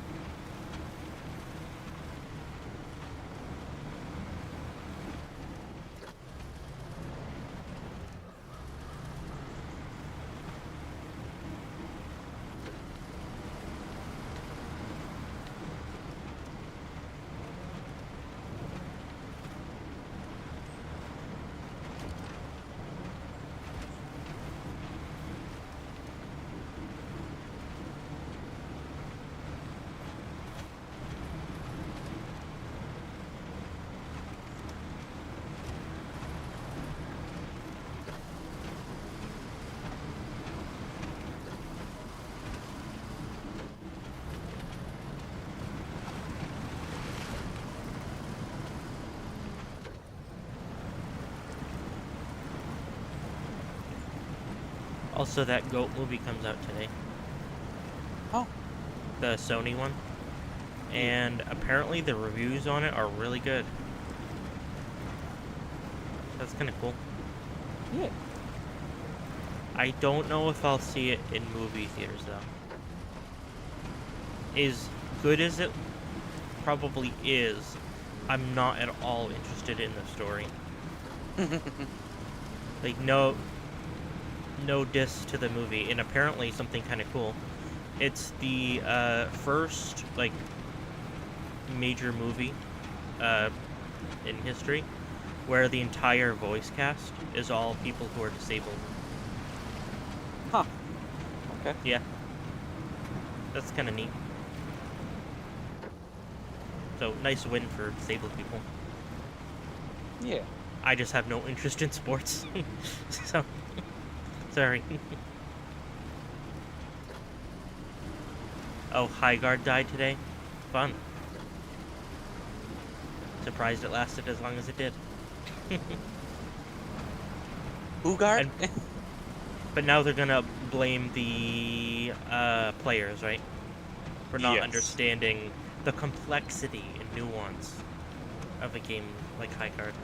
Also, that Goat movie comes out today. Oh. The Sony one. Yeah. And apparently the reviews on it are really good. That's kind of cool. Yeah. I don't know if I'll see it in movie theaters, though. As good as it probably is, I'm not at all interested in the story. Like, no diss to the movie, and apparently something kind of cool. It's the first major movie in history where the entire voice cast is all people who are disabled. Huh. Okay. Yeah, that's kind of neat. So nice win for disabled people. Yeah. I just have no interest in sports, so sorry. Oh, Highguard died today. Fun. Surprised it lasted as long as it did. Ugard? But now they're gonna blame the players, right? For not Yes. understanding the complexity and nuance of a game like Highguard.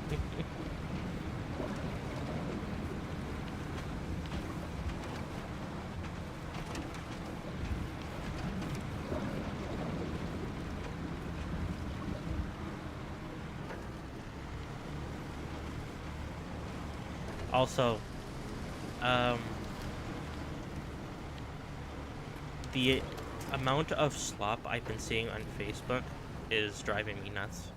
Also, The amount of slop I've been seeing on Facebook is driving me nuts.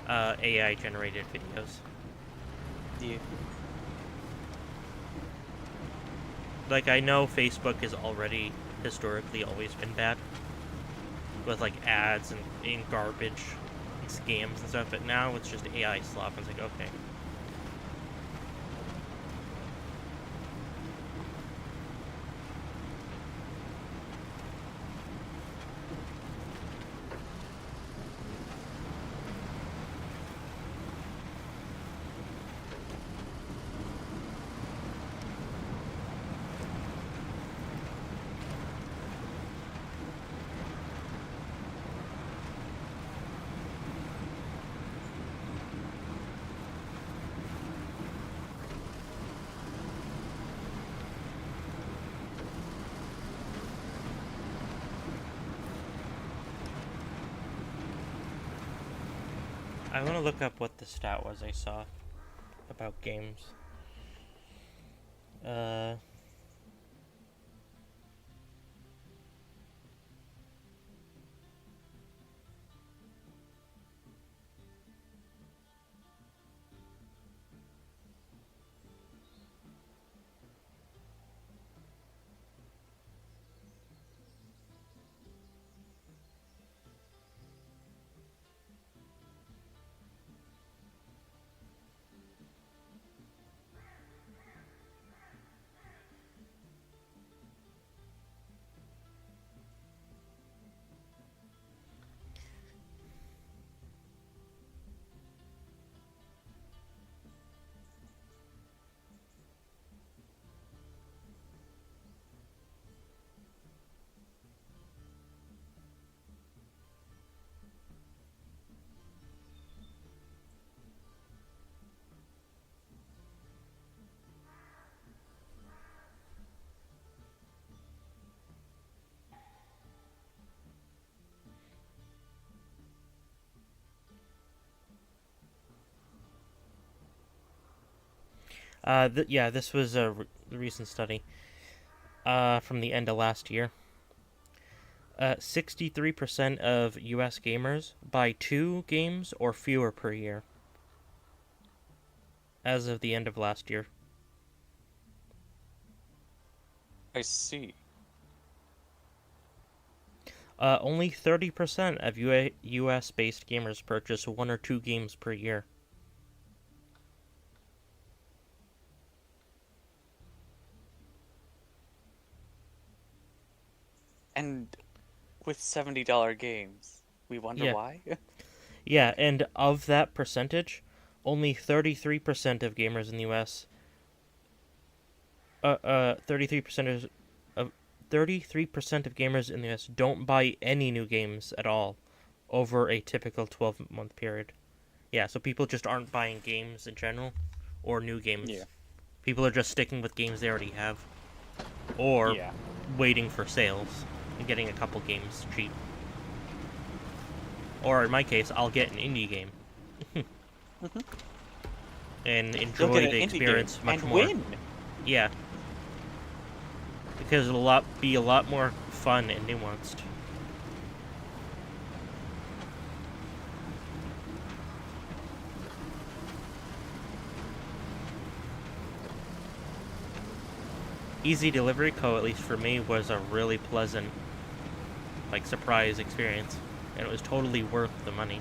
AI generated videos. Yeah. Like, I know Facebook has already historically always been bad with like ads and garbage and scams and stuff, but now it's just AI slop. And it's like, okay. I want to look up what the stat was I saw about games. Uh, yeah, this was a recent study from the end of last year. 63% of US gamers buy 2 games or fewer per year as of the end of last year. I see. Only 30% of US based gamers purchase 1 or 2 games per year. And with $70 games, we wonder Yeah. why? Yeah, and of that percentage, only 33% of gamers in the US 33% of 33% of gamers in the US don't buy any new games at all over a typical 12-month period. Yeah, so people just aren't buying games in general or new games. Yeah. People are just sticking with games they already have or Yeah. waiting for sales and getting a couple games cheap. Or in my case, I'll get an indie game Hmm. and You'll get enjoy an the indie game experience much and more. win. Yeah, because it'll be a lot more fun and nuanced. Easy Delivery Co., at least for me, was a really pleasant, like, surprise experience, and it was totally worth the money.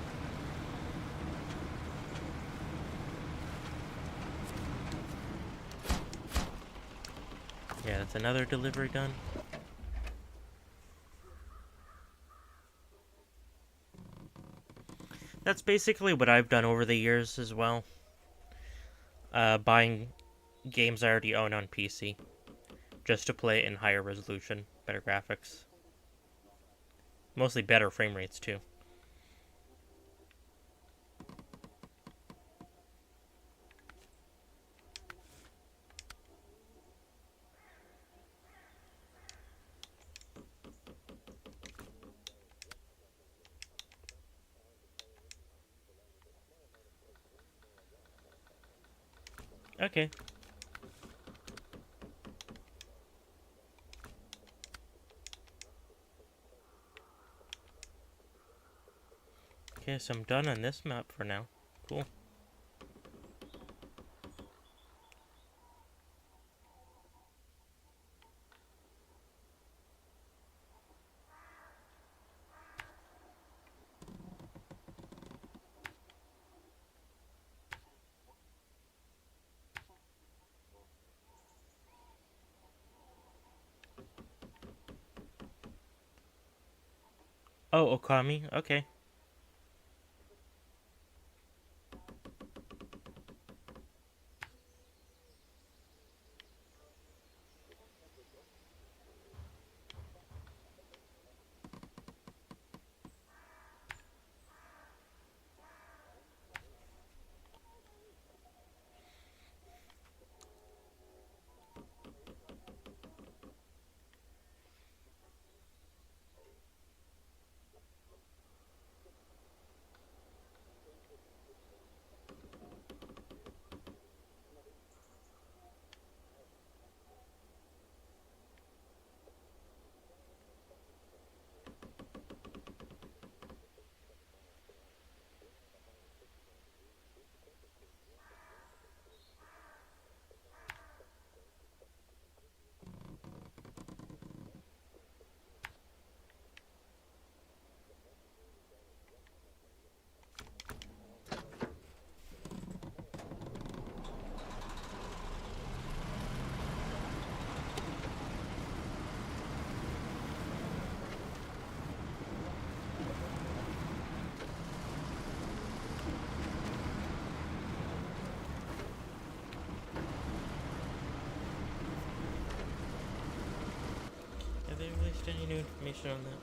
Yeah, that's another delivery done. That's basically what I've done over the years as well. Buying games I already own on PC, just to play it in higher resolution, better graphics. Mostly better frame rates, too. Okay. Okay, so I'm done on this map for now. Cool. Oh, Okami? Okay. Have they released any new information on that?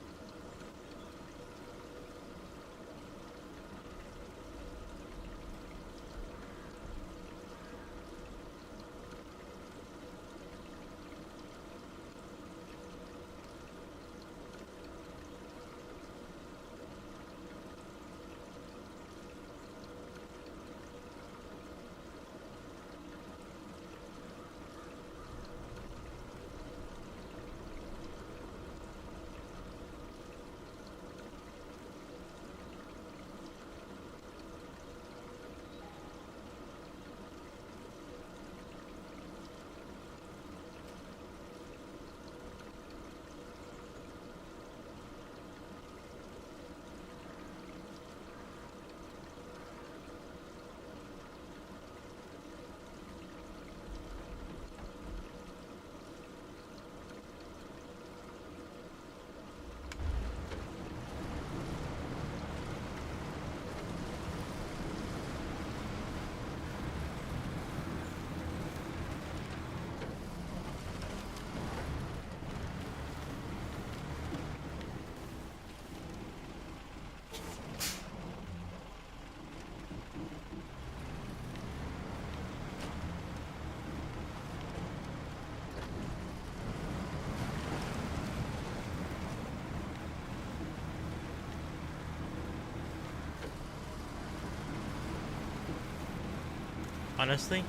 Honestly,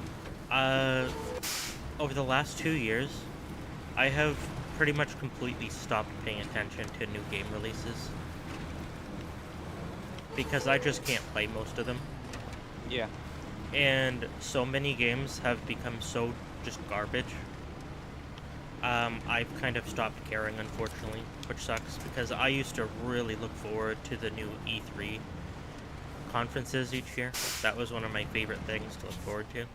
uh, over the last 2 years, I have pretty much completely stopped paying attention to new game releases because I just can't play most of them. Yeah. And so many games have become so just garbage. I've kind of stopped caring, unfortunately, which sucks because I used to really look forward to the new E3 conferences each year. That was one of my favorite things to look forward to.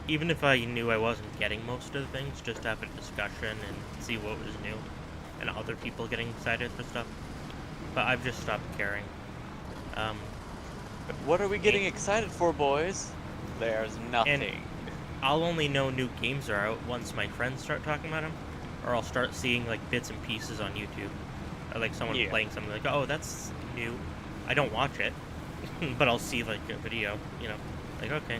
Even if I knew I wasn't getting most of the things, just have a discussion and see what was new, and other people getting excited for stuff. But I've just stopped caring. What are we getting excited for, boys? There's nothing. And I'll only know new games are out once my friends start talking about them, or I'll start seeing like bits and pieces on YouTube, or, like someone playing something like, oh, that's new. I don't watch it, but I'll see like a video, like okay.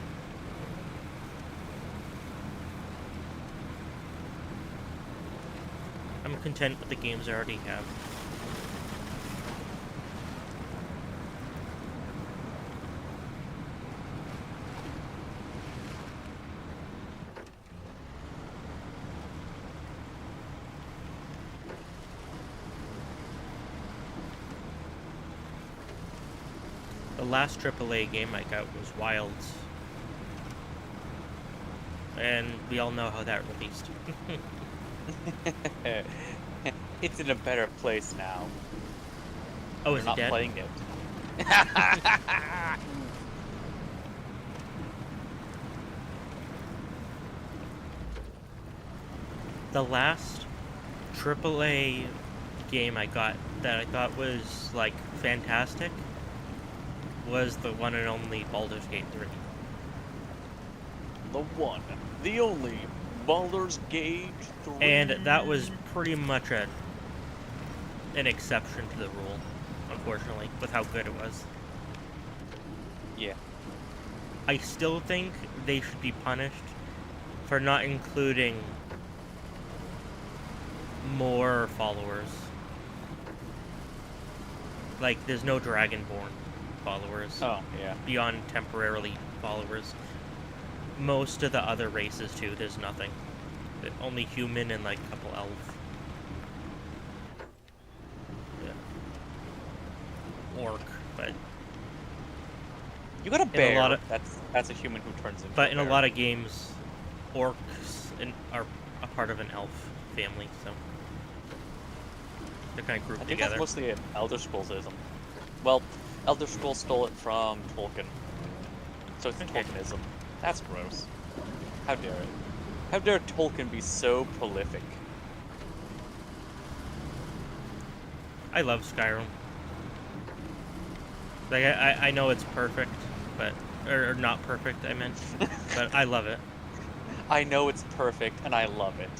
I'm content with the games I already have. The last AAA game I got was Wilds, and we all know how that released. It's in a better place now. Oh, You're is it not dead? playing it. The last AAA game I got that I thought was like fantastic was the one and only Baldur's Gate 3. The one, the only, Baldur's Gate 3. And that was pretty much an exception to the rule, unfortunately, with how good it was. Yeah. I still think they should be punished for not including more followers. Like, there's no Dragonborn followers Oh, yeah. beyond temporarily followers. Most of the other races, too, there's nothing. Only human and, like, a couple elf. Yeah. Orc, but... You got a bear. lot of- That's a human who turns into But a in a bear. lot of games, orcs are a part of an elf family, so... They're kind of grouped I think together. that's mostly an Elder Scrollsism. Well, Elder Scrolls stole it from Tolkien. So it's Okay. Tolkienism. That's gross. How dare it? How dare Tolkien be so prolific? I love Skyrim. Like, I know it's perfect, but... Or not perfect, I meant. But I love it. I know it's perfect, and I love it.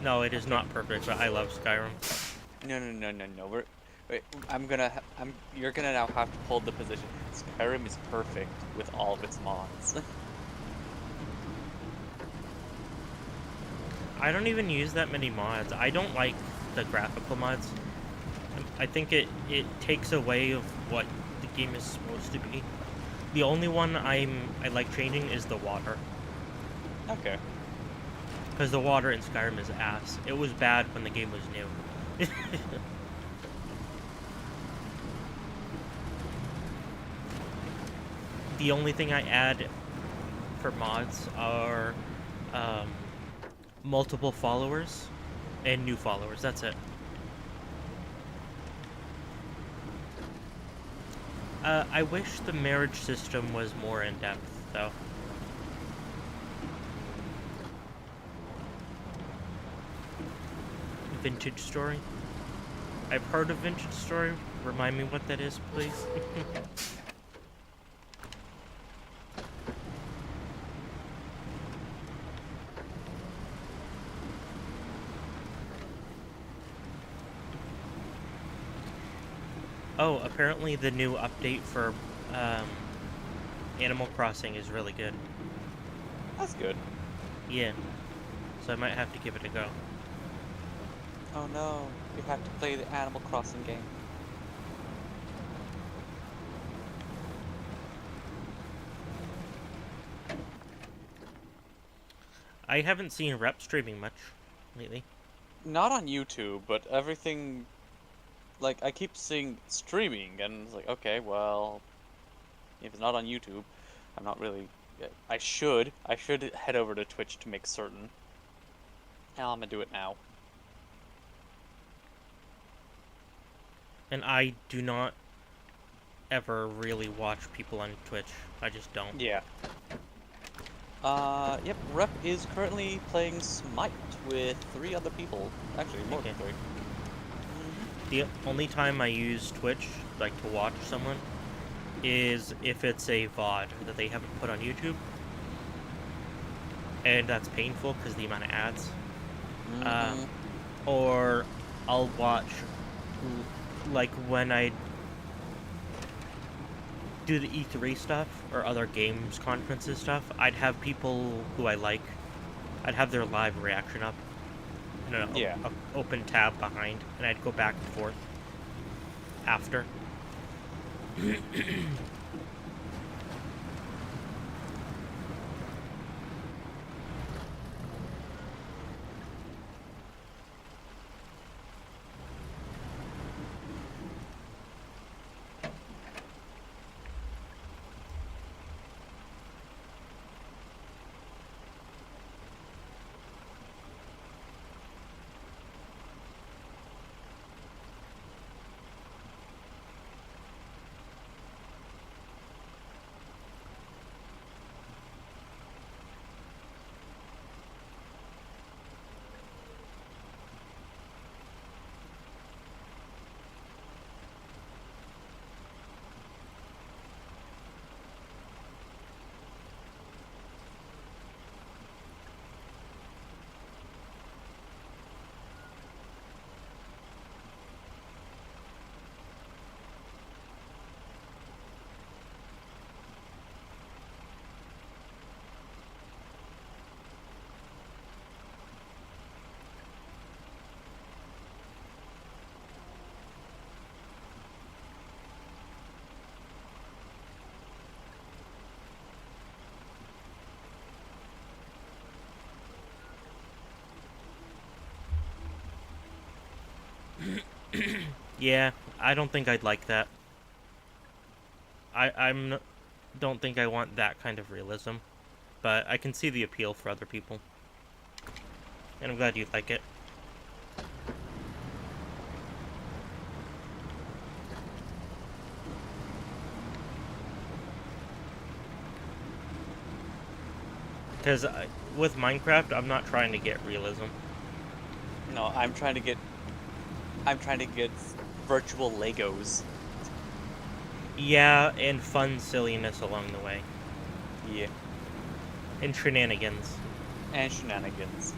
No, it is not perfect, but I love Skyrim. No. You're gonna now have to hold the position. Skyrim is perfect with all of its mods. I don't even use that many mods. I don't like the graphical mods. I think it takes away of what the game is supposed to be. The only one I like changing is the water. Okay. Because the water in Skyrim is ass. It was bad when the game was new. The only thing I add for mods are multiple followers and new followers. That's it. I wish the marriage system was more in depth, though. Vintage Story. I've heard of Vintage Story. Remind me what that is, please. Oh, apparently the new update for Animal Crossing is really good. That's good. Yeah. So I might have to give it a go. Oh no, you have to play the Animal Crossing game. I haven't seen rep streaming much lately. Not on YouTube, but everything. Like, I keep seeing streaming, and it's like, okay, well, if it's not on YouTube, I'm not really. I should head over to Twitch to make certain. Now I'm gonna do it now. And I do not ever really watch people on Twitch. I just don't. Yeah. Yep, Rep is currently playing Smite with 3 other people. Actually, more than Okay. 3. The only time I use Twitch, like, to watch someone, is if it's a VOD that they haven't put on YouTube. And that's painful because the amount of ads. Mhm. Or I'll watch, like, when I do the E3 stuff or other games conferences stuff, I'd have people who I like, I'd have their live reaction up. Yeah. A open tab behind, and I'd go back and forth after. Yeah, I don't think I'd like that. Don't think I want that kind of realism, but I can see the appeal for other people, and I'm glad you like it. Because with Minecraft, I'm not trying to get realism. No, I'm trying to get virtual Legos. Yeah, and fun silliness along the way, Yeah. and shenanigans. And shenanigans.